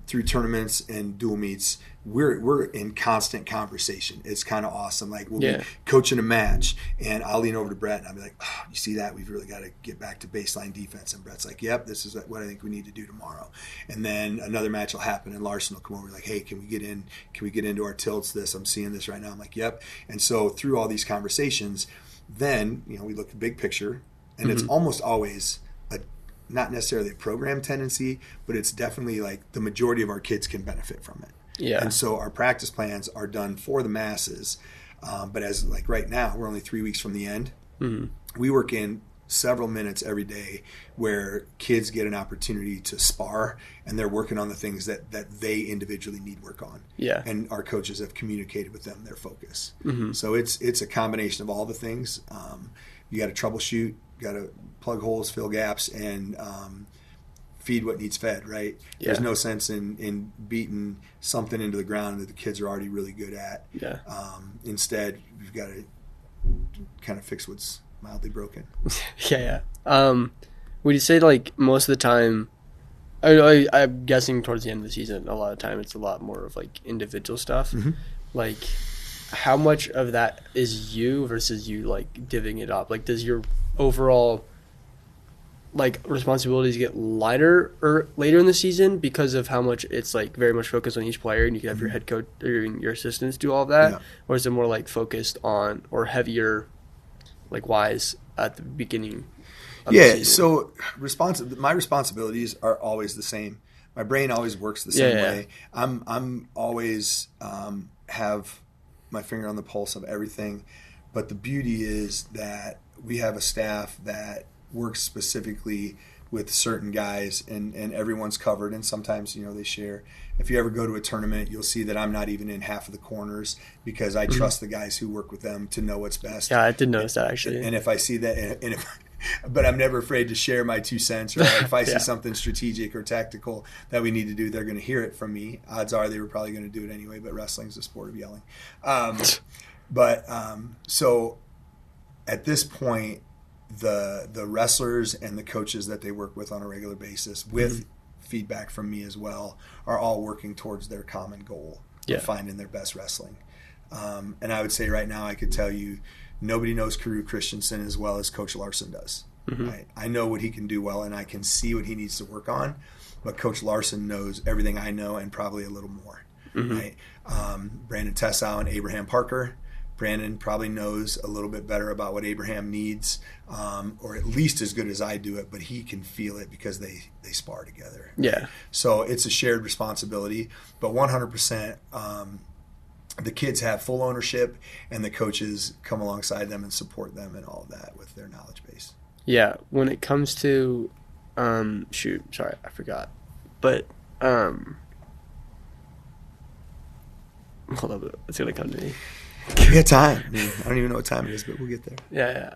through tournaments and dual meets, we're in constant conversation. It's kind of awesome. Like we'll be coaching a match, and I'll lean over to Brett and I'll be like, "Oh, you see that? We've really got to get back to baseline defense." And Brett's like, "Yep, this is what I think we need to do tomorrow." And then another match will happen, and Larson will come over like, "Hey, can we get into our tilts? I'm seeing this right now." I'm like, "Yep." And so through all these conversations, then we look at the big picture, and it's almost always not necessarily a program tendency, but it's definitely like the majority of our kids can benefit from it. Yeah. And so our practice plans are done for the masses. But as like right now, we're only 3 weeks from the end. We work in several minutes every day where kids get an opportunity to spar, and they're working on the things that they individually need work on. Yeah. And our coaches have communicated with them their focus. So it's a combination of all the things. You got to troubleshoot, got to plug holes, fill gaps, and feed what needs fed, right? Yeah. There's no sense in beating something into the ground that the kids are already really good at. Yeah. Instead, we've got to kind of fix what's mildly broken. Yeah. Would you say like most of the time, I'm guessing towards the end of the season, a lot of time it's a lot more of like individual stuff. Like how much of that is you versus you like divvying it up? Like does your overall like responsibilities get lighter or later in the season because of how much it's like very much focused on each player, and you can have your head coach or your assistants do all of that, or is it more like focused on or heavier like wise at the beginning of the season? So my responsibilities are always the same. My brain always works the same way. I'm always have my finger on the pulse of everything, but the beauty is that we have a staff that works specifically with certain guys, and everyone's covered, and sometimes they share. If you ever go to a tournament, you'll see that I'm not even in half of the corners because I trust the guys who work with them to know what's best. Yeah, I did notice that actually. And if I see that, but I'm never afraid to share my 2 cents, or if I see something strategic or tactical that we need to do, they're going to hear it from me. Odds are they were probably going to do it anyway, but wrestling's a sport of yelling. So at this point, the wrestlers and the coaches that they work with on a regular basis, with feedback from me as well, are all working towards their common goal of finding their best wrestling. And I would say right now I could tell you nobody knows Karu Christensen as well as Coach Larson does. Right? I know what he can do well, and I can see what he needs to work on. But Coach Larson knows everything I know and probably a little more. Right? Brandon Tessau and Abraham Parker. Brandon probably knows a little bit better about what Abraham needs, or at least as good as I do it, but he can feel it because they spar together. Yeah. So it's a shared responsibility, but 100%, the kids have full ownership, and the coaches come alongside them and support them and all of that with their knowledge base. Yeah. When it comes to, sorry, I forgot. But, hold up, it's going to come to me. We got time. I don't even know what time it is, but we'll get there. Yeah.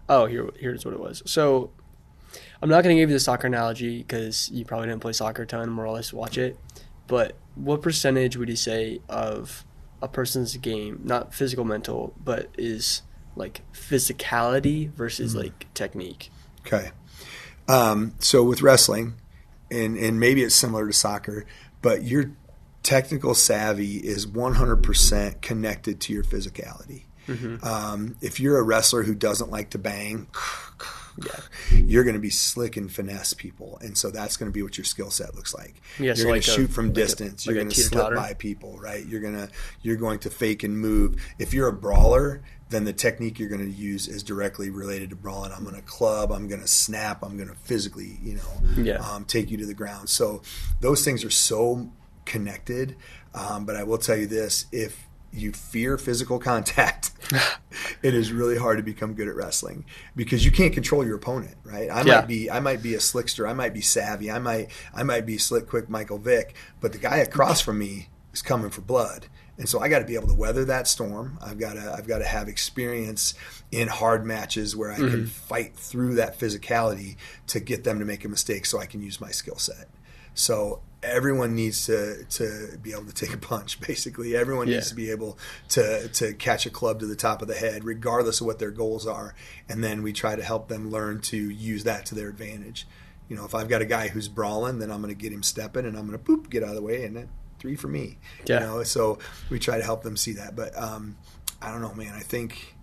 Here's what it was. So I'm not going to give you the soccer analogy because you probably didn't play soccer a ton, more or less watch it. But what percentage would you say of a person's game, not physical, mental, but is like physicality versus like technique? Okay. So with wrestling, and maybe it's similar to soccer, but your technical savvy is 100% connected to your physicality. If you're a wrestler who doesn't like to bang, you're going to be slick and finesse people, and so that's going to be what your skill set looks like. You're going to shoot from distance. You're going to slip by people, right? You're going to fake and move. If you're a brawler, then the technique you're going to use is directly related to brawling. I'm going to club. I'm going to snap. I'm going to physically, take you to the ground. So those things are so connected, but I will tell you this: if you fear physical contact, it is really hard to become good at wrestling because you can't control your opponent, right? I might be a slickster, I might be savvy, I might be slick, quick Michael Vick, but the guy across from me is coming for blood, and so I got to be able to weather that storm. I've got to have experience in hard matches where I can fight through that physicality to get them to make a mistake, so I can use my skill set. So everyone needs to be able to take a punch, basically. Everyone needs to be able to catch a club to the top of the head, regardless of what their goals are. And then we try to help them learn to use that to their advantage. If I've got a guy who's brawling, then I'm going to get him stepping, and I'm going to get out of the way, and then 3 for me. So we try to help them see that. But I don't know, man. I think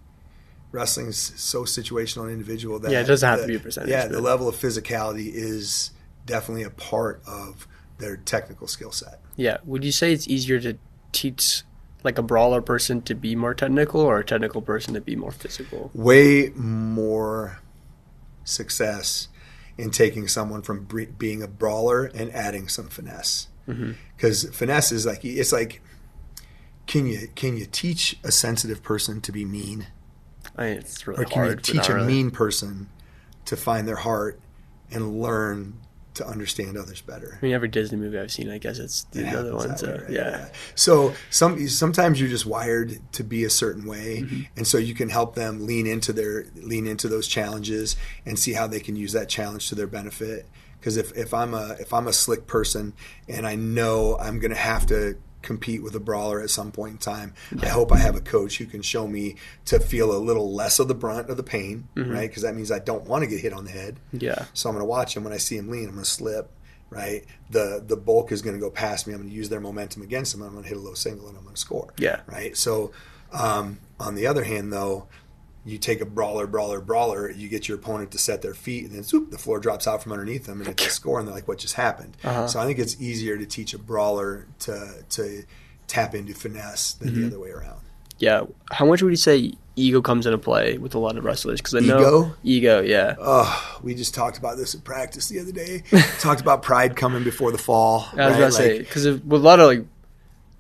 wrestling's so situational and individual that it doesn't have to be a percentage. Yeah, the level of physicality is definitely a part of their technical skill set. Yeah. Would you say it's easier to teach like a brawler person to be more technical or a technical person to be more physical? Way more success in taking someone from being a brawler and adding some finesse. Because finesse is like, it's like, can you teach a sensitive person to be mean? It's really hard. Or can you teach a mean person to find their heart and learn to understand others better? I mean, every Disney movie I've seen, I guess it's the other ones. Way, right? Yeah. So sometimes you're just wired to be a certain way, and so you can help them lean into those challenges and see how they can use that challenge to their benefit. Because if I'm a slick person and I know I'm going to have to compete with a brawler at some point in time, I hope I have a coach who can show me to feel a little less of the brunt of the pain, right? Because that means I don't want to get hit on the head. Yeah. So I'm going to watch him. When I see him lean, I'm going to slip, right? The bulk is going to go past me. I'm going to use their momentum against him. I'm going to hit a low single and I'm going to score. Yeah. Right? So on the other hand, though, you take a brawler, you get your opponent to set their feet, and then the floor drops out from underneath them, and it's a score, and they're like, what just happened? So I think it's easier to teach a brawler to tap into finesse than the other way around. Yeah. How much would you say ego comes into play with a lot of wrestlers? Because I know ego, yeah. Oh, we just talked about this at practice the other day. Talked about pride coming before the fall. I was going to say, because with a lot of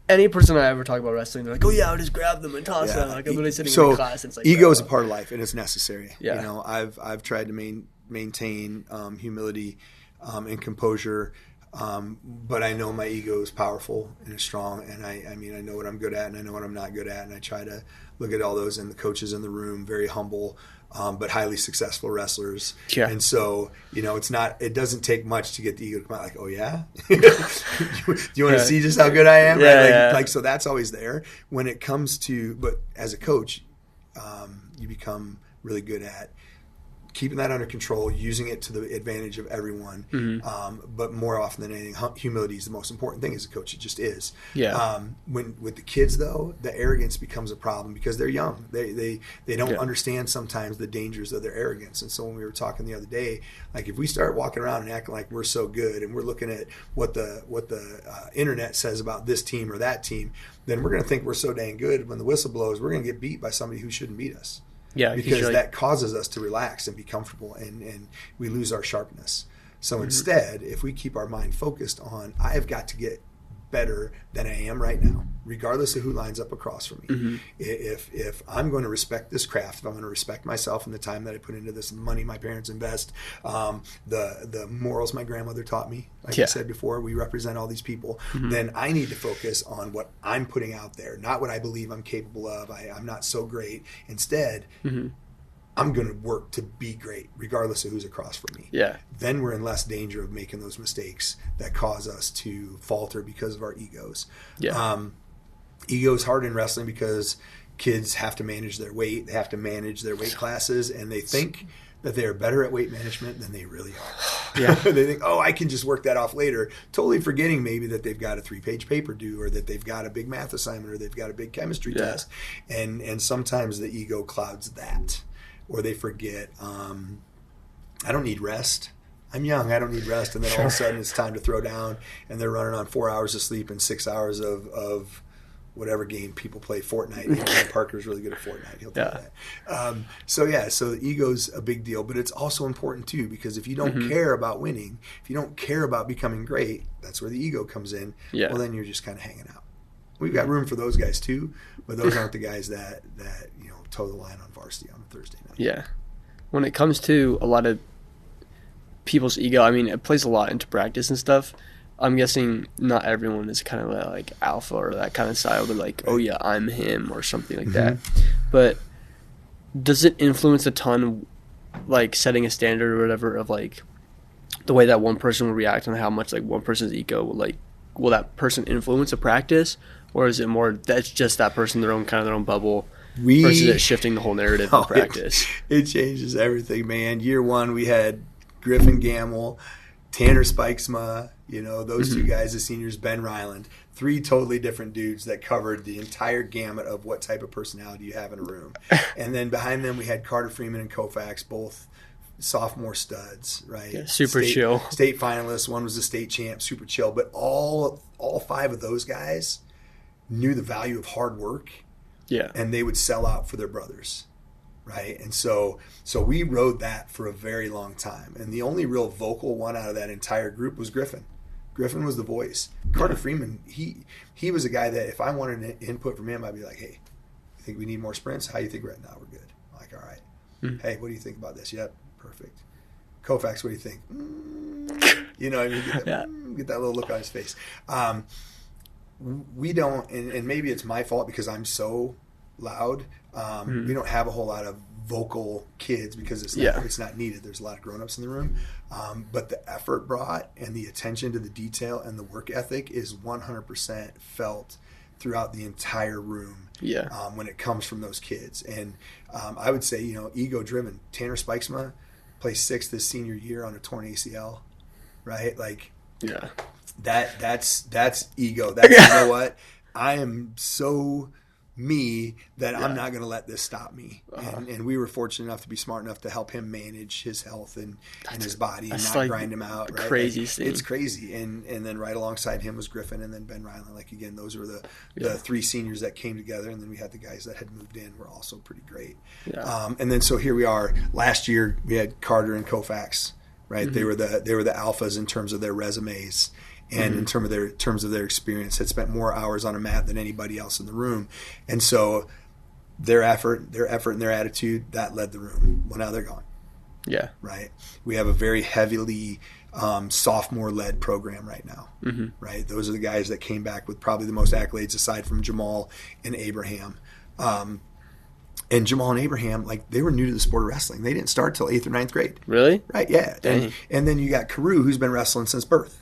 any person I ever talk about wrestling, they're like, oh yeah, I'll just grab them and toss them. Like I'm literally sitting in class and it's like, ego is a part of life and it's necessary. Yeah. I've tried to maintain humility and composure, but I know my ego is powerful and it's strong, and I mean I know what I'm good at and I know what I'm not good at, and I try to look at all those, and the coaches in the room, very humble, but highly successful wrestlers. Yeah. And so, it doesn't take much to get the ego to come out like, oh yeah? Do you want to see just how good I am? Yeah, right? So that's always there. When it comes to, but as a coach, you become really good at keeping that under control, using it to the advantage of everyone. But more often than anything, humility is the most important thing as a coach. It just is. Yeah. When with the kids though, the arrogance becomes a problem because they're young. They don't understand sometimes the dangers of their arrogance. And so when we were talking the other day, like if we start walking around and acting like we're so good and we're looking at what the internet says about this team or that team, then we're going to think we're so dang good. When the whistle blows, we're going to get beat by somebody who shouldn't beat us. Yeah, because that causes us to relax and be comfortable, and we lose our sharpness. So instead, if we keep our mind focused on, I have got to get better than I am right now, regardless of who lines up across from me. If I'm going to respect this craft, if I'm going to respect myself and the time that I put into this, money my parents invest, the morals my grandmother taught me, like I said before, we represent all these people, then I need to focus on what I'm putting out there, not what I believe I'm capable of. I'm not so great. Instead, I'm going to work to be great, regardless of who's across from me. Yeah. Then we're in less danger of making those mistakes that cause us to falter because of our egos. Yeah. Ego is hard in wrestling because kids have to manage their weight. They have to manage their weight classes, and they think that they are better at weight management than they really are. Yeah. They think, oh, I can just work that off later, totally forgetting maybe that they've got a 3-page paper due, or that they've got a big math assignment, or they've got a big chemistry test. And sometimes the ego clouds that. Or they forget, I don't need rest. I'm young, I don't need rest. And then all of a sudden it's time to throw down, and they're running on 4 hours of sleep and 6 hours of whatever game people play, Fortnite. Parker's really good at Fortnite. He'll tell you that. So the ego's a big deal, but it's also important too, because if you don't care about winning, if you don't care about becoming great, that's where the ego comes in. Yeah. Well, then you're just kind of hanging out. We've got room for those guys too, but those aren't the guys that toe the line on varsity on a Thursday night. Yeah. When it comes to a lot of people's ego, I mean, it plays a lot into practice and stuff. I'm guessing not everyone is kind of like alpha or that kind of style. They're like, oh yeah, I'm him or something like that. But does it influence a ton, like setting a standard or whatever of like the way that one person will react and how much like one person's ego will that person influence a practice? Or is it more that's just that person, their own bubble, versus it shifting the whole narrative of practice? It changes everything, man. Year one, we had Griffin Gamble, Tanner Spikesma, those two guys, the seniors, Ben Ryland, 3 totally different dudes that covered the entire gamut of what type of personality you have in a room. And then behind them, we had Carter Freeman and Koufax, both sophomore studs, right? Yeah, super chill. State finalists. One was a state champ, super chill. But all 5 of those guys knew the value of hard work. Yeah. And they would sell out for their brothers, right? And so we rode that for a very long time. And the only real vocal one out of that entire group was Griffin. Griffin was the voice. Carter Freeman, he was a guy that if I wanted an input from him, I'd be like, hey, you think we need more sprints? How do you think right now? We're good. I'm like, all right. Hey, what do you think about this? Yep, perfect. Koufax, what do you think? Get that little look on his face. We don't, and maybe it's my fault because I'm so loud. We don't have a whole lot of vocal kids because it's not needed. There's a lot of grown-ups in the room. But the effort brought and the attention to the detail and the work ethic is 100% felt throughout the entire room when it comes from those kids. And I would say, ego-driven. Tanner Spikesma plays 6th this senior year on a torn ACL, right? Like, that's ego. That's, you know what? I am so me that I'm not going to let this stop me. And we were fortunate enough to be smart enough to help him manage his health and his body and not grind him out. Right? Crazy thing. It's crazy. And then right alongside him was Griffin and then Ben Ryland. Like, again, those were the 3 seniors that came together. And then we had the guys that had moved in were also pretty great. Yeah. And then so here we are. Last year we had Carter and Koufax, right? They were the alphas in terms of their resumes. And in terms of their experience, had spent more hours on a mat than anybody else in the room, and so their effort, and their attitude that led the room. Well, now they're gone. Yeah. Right. We have a very heavily sophomore-led program right now. Right. Those are the guys that came back with probably the most accolades aside from Jamal and Abraham. And Jamal and Abraham, like, they were new to the sport of wrestling. They didn't start till 8th or 9th grade. Really? Right. Yeah. And then you got Carew, who's been wrestling since birth.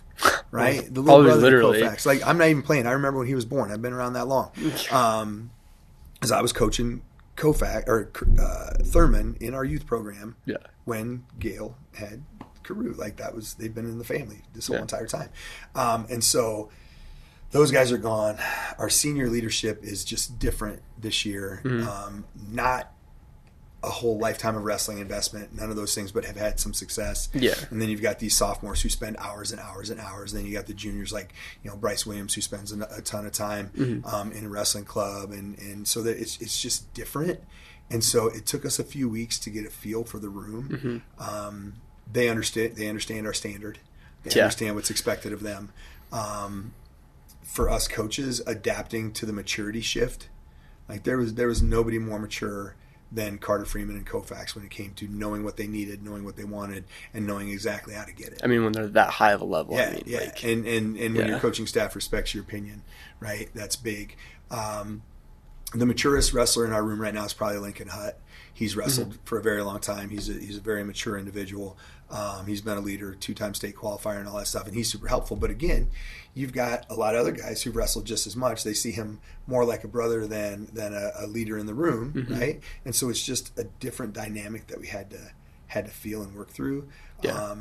Right, the little brother literally. Koufax. Like, I'm not even playing. I remember when he was born. I've been around that long, because I was coaching Thurman in our youth program. Yeah. When Gail had Carew, like they've been in the family this whole entire time. And so those guys are gone. Our senior leadership is just different this year. Not a whole lifetime of wrestling investment, none of those things, but have had some success. Yeah. And then you've got these sophomores who spend hours and hours and hours. Then you got the juniors like, Bryce Williams, who spends a ton of time in a wrestling club. And so that it's just different. And so it took us a few weeks to get a feel for the room. They understand our standard. They understand what's expected of them. For us coaches, adapting to the maturity shift, like there was nobody more mature than Carter Freeman and Koufax when it came to knowing what they needed, knowing what they wanted, and knowing exactly how to get it. I mean, when they're that high of a level. Yeah, and when your coaching staff respects your opinion, right? That's big. The maturest wrestler in our room right now is probably Lincoln Hutt. He's wrestled for a very long time. He's a very mature individual. He's been a leader, 2-time state qualifier and all that stuff, and he's super helpful. But again, you've got a lot of other guys who've wrestled just as much. They see him more like a brother than a leader in the room, right? And so it's just a different dynamic that we had to feel and work through. Yeah.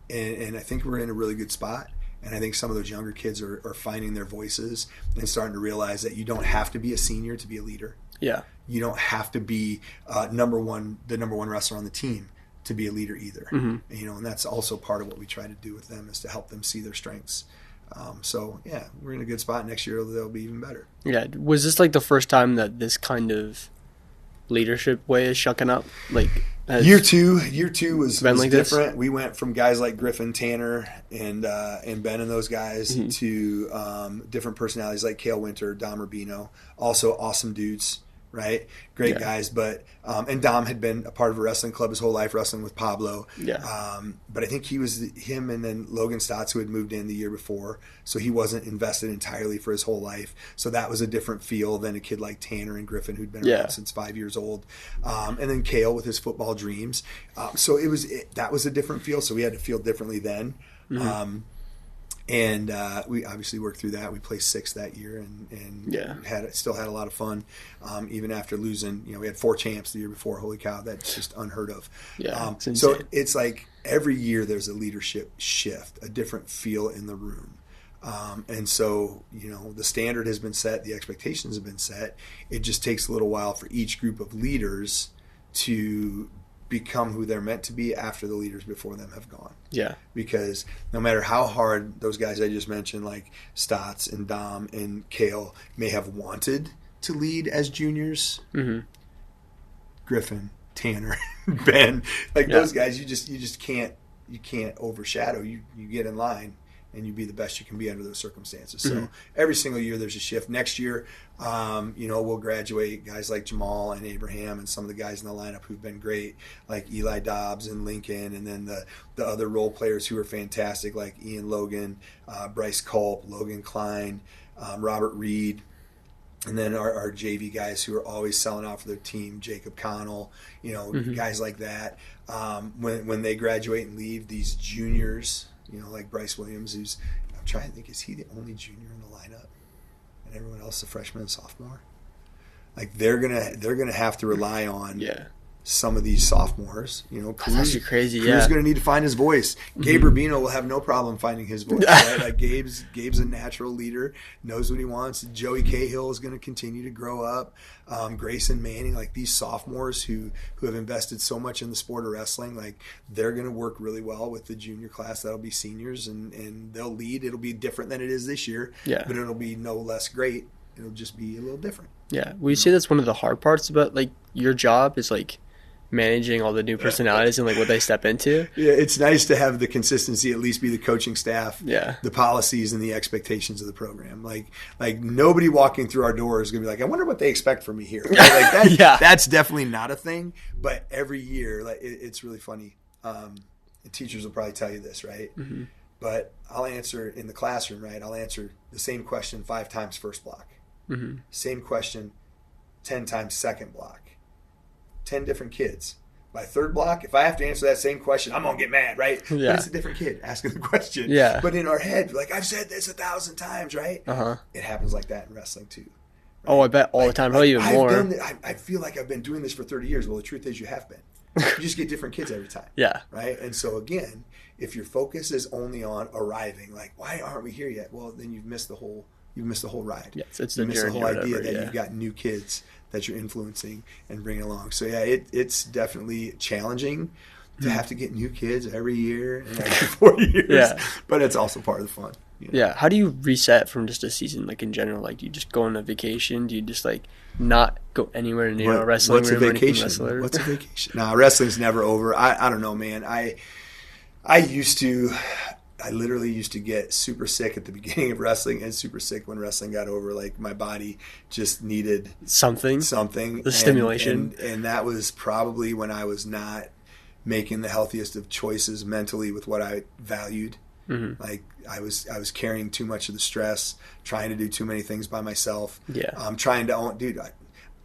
And I think we're in a really good spot. And I think some of those younger kids are finding their voices and starting to realize that you don't have to be a senior to be a leader. Yeah. You don't have to be the number one wrestler on the team to be a leader either. And that's also part of what we try to do with them, is to help them see their strengths. So yeah, we're in a good spot. Next year they'll be even better. Yeah. Was this like the first time that this kind of leadership way is shucking up? Like year two was like different. This? We went from guys like Griffin, Tanner, and Ben and those guys to different personalities like Cale Winter, Dom Rubino, also awesome dudes. Right, great guys, but and Dom had been a part of a wrestling club his whole life, wrestling with Pablo. But I think him and then Logan Stotts, who had moved in the year before, so he wasn't invested entirely for his whole life. So that was a different feel than a kid like Tanner and Griffin, who'd been around since 5 years old, and then Cale with his football dreams. So that was a different feel. So we had to feel differently then. And we obviously worked through that. We placed 6th that year, and still had a lot of fun, even after losing. We had 4 champs the year before. Holy cow, that's just unheard of. So it's like every year there's a leadership shift, a different feel in the room. And so, the standard has been set, the expectations have been set. It just takes a little while for each group of leaders to become who they're meant to be after the leaders before them have gone. Yeah. Because no matter how hard those guys I just mentioned, like Stotts and Dom and Cale, may have wanted to lead as juniors, Griffin, Tanner, Ben, those guys, you just can't overshadow. You get in line and you be the best you can be under those circumstances. So every single year there's a shift. Next year, we'll graduate guys like Jamal and Abraham and some of the guys in the lineup who've been great, like Eli Dobbs and Lincoln, and then the other role players who are fantastic, like Ian Logan, Bryce Culp, Logan Klein, Robert Reed, and then our JV guys who are always selling out for their team, Jacob Connell, guys like that. When they graduate and leave, these juniors, like Bryce Williams, I'm trying to think, is he the only junior in the lineup? And everyone else a freshman and sophomore? Like they're gonna have to rely on some of these sophomores. That's actually crazy. Crew's gonna need to find his voice. Gabe Rubino will have no problem finding his voice. Right? Like Gabe's a natural leader, knows what he wants. Joey Cahill is gonna continue to grow up. Grayson Manning, like these sophomores who have invested so much in the sport of wrestling, like they're gonna work really well with the junior class that'll be seniors, and they'll lead. It'll be different than it is this year, but it'll be no less great. It'll just be a little different. Yeah, well, you say that's one of the hard parts about like your job is like managing all the new personalities and like what they step into. Yeah, it's nice to have the consistency, at least be the coaching staff, the policies and the expectations of the program. Like nobody walking through our door is gonna be like, I wonder what they expect from me here. Right? Like that's definitely not a thing. But every year, like it's really funny. Teachers will probably tell you this, right? But I'll answer in the classroom, right? I'll answer the same question 5 times first block. Same question 10 times second block. 10 different kids. By third block, if I have to answer that same question, I'm going to get mad, right? But it's a different kid asking the question. But in our head, like, I've said this 1,000 times, right? It happens like that in wrestling too. Right? Oh, I bet all the time. Probably even more. I feel like I've been doing this for 30 years. Well, the truth is you have been. You just get different kids every time. Yeah. Right? And so, again, if your focus is only on arriving, like, why aren't we here yet? Well, then you've missed the whole ride. Yes, it's the journey. The whole idea that you've got new kids that you're influencing and bringing along. So, yeah, it's definitely challenging to have to get new kids every year and every 4 years. Yeah. But it's also part of the fun. You know? Yeah. How do you reset from just a season, like in general? Like, do you just go on a vacation? Do you just like not go anywhere near a wrestling room or anything wrestler? What's a vacation? No, wrestling's never over. I don't know, man. I literally used to get super sick at the beginning of wrestling and super sick when wrestling got over. Like, my body just needed something. The stimulation. And that was probably when I was not making the healthiest of choices mentally with what I valued. Mm-hmm. Like, I was carrying too much of the stress, trying to do too many things by myself. Yeah. Trying to own, dude,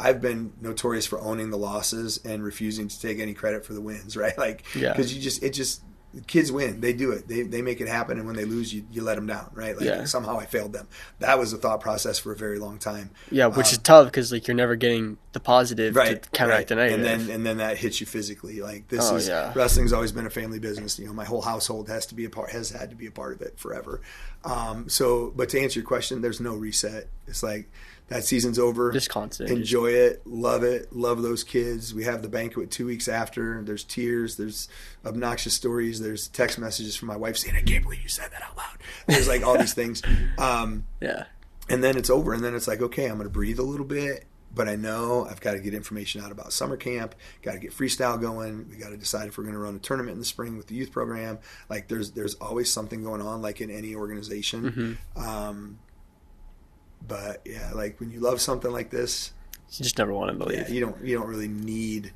I've been notorious for owning the losses and refusing to take any credit for the wins, right? Like, because kids win. They do it. They make it happen, and when they lose, you let them down, right? Like, somehow I failed them. That was the thought process for a very long time. Yeah, which is tough because, like, you're never getting the positive to counteract the negative. And then that hits you physically. Like, wrestling's always been a family business. You know, my whole household has had to be a part of it forever. But to answer your question, there's no reset. It's like, that season's over. Just constant. Enjoy it. Love those kids. We have the banquet 2 weeks after. There's tears. There's obnoxious stories. There's text messages from my wife saying, I can't believe you said that out loud. There's like all these things. Yeah. And then it's over. And then it's like, okay, I'm going to breathe a little bit. But I know I've got to get information out about summer camp. Got to get freestyle going. We got to decide if we're going to run a tournament in the spring with the youth program. Like, there's always something going on, like in any organization. Mm-hmm. But yeah, like, when you love something like this, you just never want to believe. Yeah, you don't really need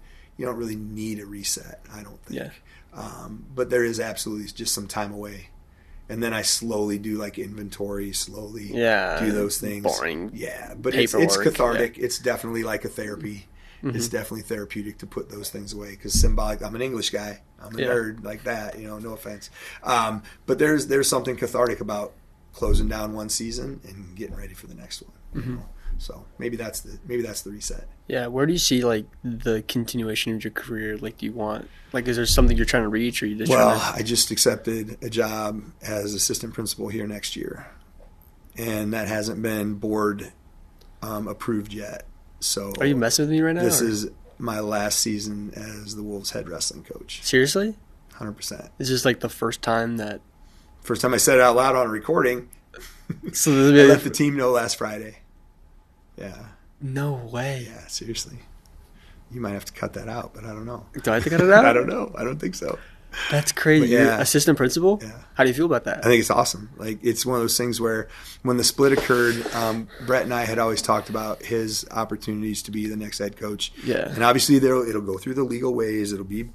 a reset, I don't think. Yeah. But there is absolutely just some time away, and then I slowly do like inventory, do those things. Boring. Yeah, but it's cathartic. Yeah. It's definitely like a therapy. Mm-hmm. It's definitely therapeutic to put those things away, because symbolic. I'm an English guy. I'm a nerd like that. You know, no offense. But there's something cathartic about closing down one season and getting ready for the next one. Mm-hmm. You know? So maybe that's the reset. Yeah. Where do you see like the continuation of your career? Like, do you want, like, is there something you're trying to reach, or you just I just accepted a job as assistant principal here next year, and that hasn't been board approved yet. So are you messing with me right now? This is my last season as the Wolves head wrestling coach. Seriously? 100%. Is this like the first time I said it out loud on a recording? So I let the team know last Friday. Yeah. No way. Yeah, seriously. You might have to cut that out, but I don't know. Do I have to cut it out? I don't know. I don't think so. That's crazy. You're assistant principal? Yeah. How do you feel about that? I think it's awesome. Like, it's one of those things where when the split occurred, Brett and I had always talked about his opportunities to be the next head coach. Yeah. And obviously it'll go through the legal ways. It'll be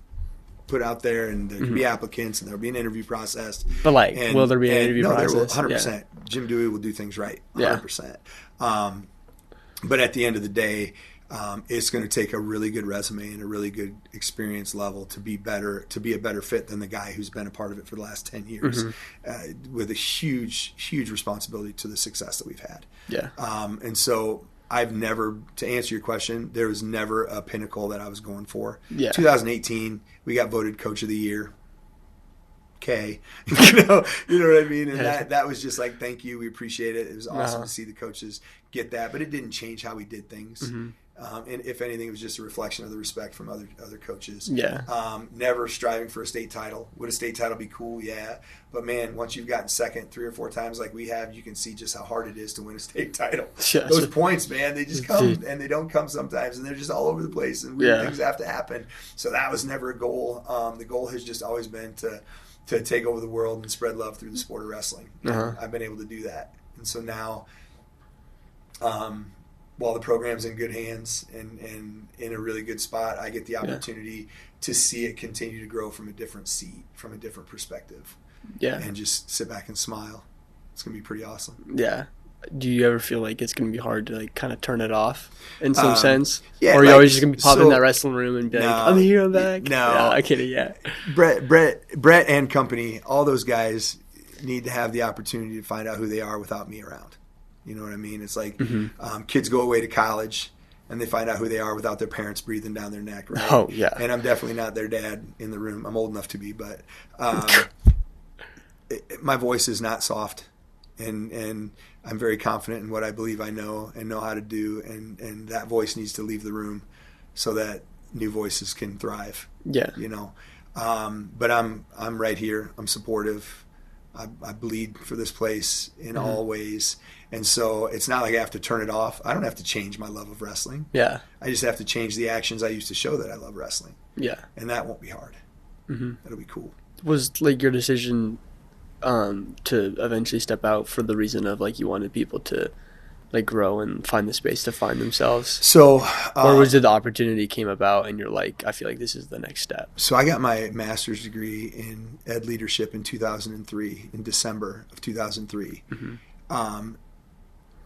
put out there, and there can be applicants, and there'll be an interview process. But will there be an interview process? No, there will, 100%. Yeah. Jim Dewey will do things right, 100%. Yeah. But at the end of the day, it's going to take a really good resume and a really good experience level to be a better fit than the guy who's been a part of it for the last 10 years, with a huge, huge responsibility to the success that we've had. Yeah. And so I've never, to answer your question, there was never a pinnacle that I was going for. Yeah. 2018, we got voted Coach of the Year. Okay. you know what I mean? And that was just like, thank you, we appreciate it. It was awesome to see the coaches get that, but it didn't change how we did things. Mm-hmm. And if anything, it was just a reflection of the respect from other coaches. Yeah. Never striving for a state title. Would a state title be cool? Yeah. But man, once you've gotten second 3 or 4 times like we have, you can see just how hard it is to win a state title. Yeah. Those points, man, they just come, and they don't come sometimes, and they're just all over the place, and weird things have to happen. So that was never a goal. The goal has just always been to take over the world and spread love through the sport of wrestling. I've been able to do that. And so now, while the program's in good hands and in a really good spot, I get the opportunity to see it continue to grow from a different seat, from a different perspective. Yeah. And just sit back and smile. It's going to be pretty awesome. Yeah. Do you ever feel like it's going to be hard to like kind of turn it off in some sense? Yeah. Or are you always just going to be popping in that wrestling room and be like, I'm here, I'm back? No. Yeah, I kidding, yeah. Brett and company, all those guys need to have the opportunity to find out who they are without me around. You know what I mean? It's like kids go away to college and they find out who they are without their parents breathing down their neck, right? Oh, yeah. And I'm definitely not their dad in the room. I'm old enough to be, but my voice is not soft. And I'm very confident in what I believe I know and know how to do, and that voice needs to leave the room so that new voices can thrive. Yeah. You know. But I'm right here. I'm supportive. I bleed for this place in all ways. And so it's not like I have to turn it off. I don't have to change my love of wrestling. Yeah. I just have to change the actions I used to show that I love wrestling. Yeah. And that won't be hard. It'll be cool. Was like your decision to eventually step out for the reason of like you wanted people to like grow and find the space to find themselves? So or was it the opportunity came about and you're like, I feel like this is the next step? So I got my master's degree in ed leadership in 2003, in December of 2003.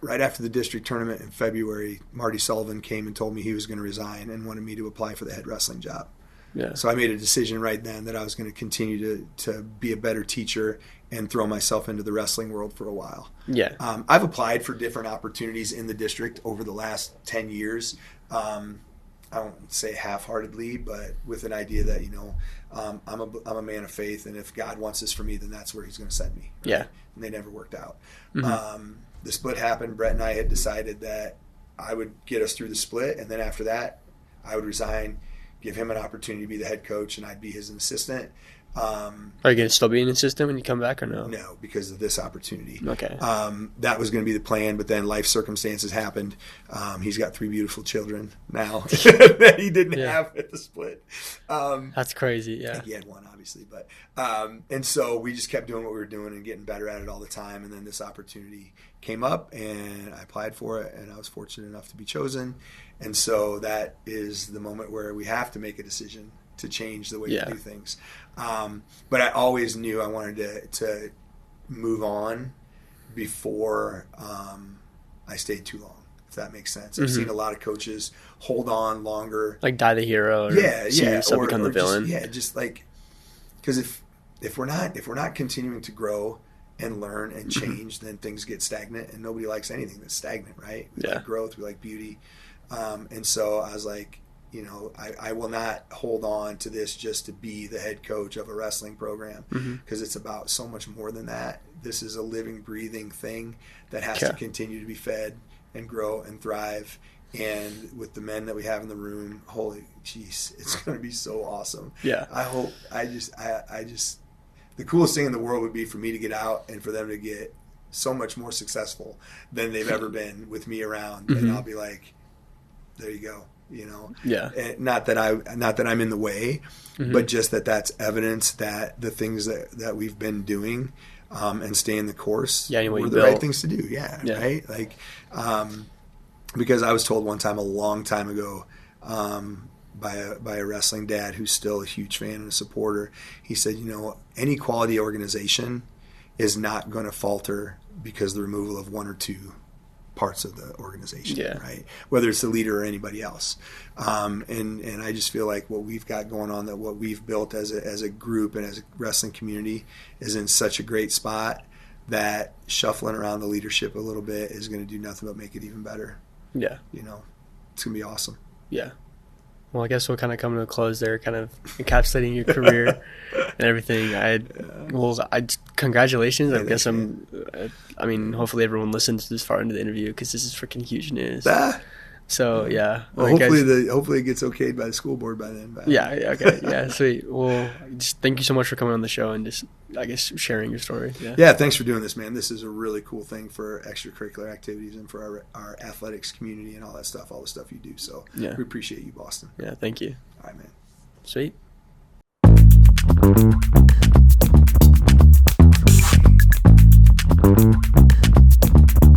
Right after the district tournament in February, Marty Sullivan came and told me he was going to resign and wanted me to apply for the head wrestling job. Yeah. So I made a decision right then that I was going to continue to be a better teacher and throw myself into the wrestling world for a while. Yeah. I've applied for different opportunities in the district over the last 10 years. I won't say half-heartedly, but with an idea that, you know, I'm a man of faith, and if God wants this for me, then that's where he's going to send me. Right? Yeah. And they never worked out. The split happened. Brett and I had decided that I would get us through the split, and then after that, I would resign, give him an opportunity to be the head coach, and I'd be his assistant. Are you going to still be an assistant when you come back or no? No, because of this opportunity. Okay. That was going to be the plan, but then life circumstances happened. He's got 3 beautiful children now that he didn't have at the split. That's crazy, yeah. He had one, obviously. But and so we just kept doing what we were doing and getting better at it all the time. And then this opportunity came up, and I applied for it, and I was fortunate enough to be chosen. And so that is the moment where we have to make a decision to change the way we do things. But I always knew I wanted to move on before I stayed too long, if that makes sense. I've seen a lot of coaches hold on longer. Like die the hero or see yourself become the villain. Just like, because if we're not continuing to grow and learn and change, then things get stagnant, and nobody likes anything that's stagnant, right? We like growth, we like beauty. And so I was like, you know, I will not hold on to this just to be the head coach of a wrestling program, because it's about so much more than that. This is a living, breathing thing that has to continue to be fed and grow and thrive. And with the men that we have in the room, holy jeez, it's going to be so awesome. Yeah. I just, the coolest thing in the world would be for me to get out and for them to get so much more successful than they've ever been with me around. And I'll be like, there you go. You know, and not that I'm in the way, but just that's evidence that the things that we've been doing and staying the course were the right things to do. Right? Like, because I was told one time, a long time ago, by a wrestling dad who's still a huge fan and a supporter. He said, you know, any quality organization is not going to falter because of the removal of 1 or 2 parts of the organization, right? Whether it's the leader or anybody else. And I just feel like what we've got going on, that what we've built as a group and as a wrestling community is in such a great spot that shuffling around the leadership a little bit is going to do nothing but make it even better. Yeah. You know, it's going to be awesome. Yeah. Well, I guess we'll kind of come to a close there, kind of encapsulating your career and everything. Congratulations. I guess I mean, hopefully everyone listens this far into the interview because this is freaking huge news. So, yeah. Well, hopefully it gets okayed by the school board by then. Yeah, okay. Yeah, sweet. Well, just thank you so much for coming on the show and just, I guess, sharing your story. Yeah, thanks for doing this, man. This is a really cool thing for extracurricular activities and for our athletics community and all that stuff, all the stuff you do. So we appreciate you, Boston. Yeah, thank you. All right, man. Sweet.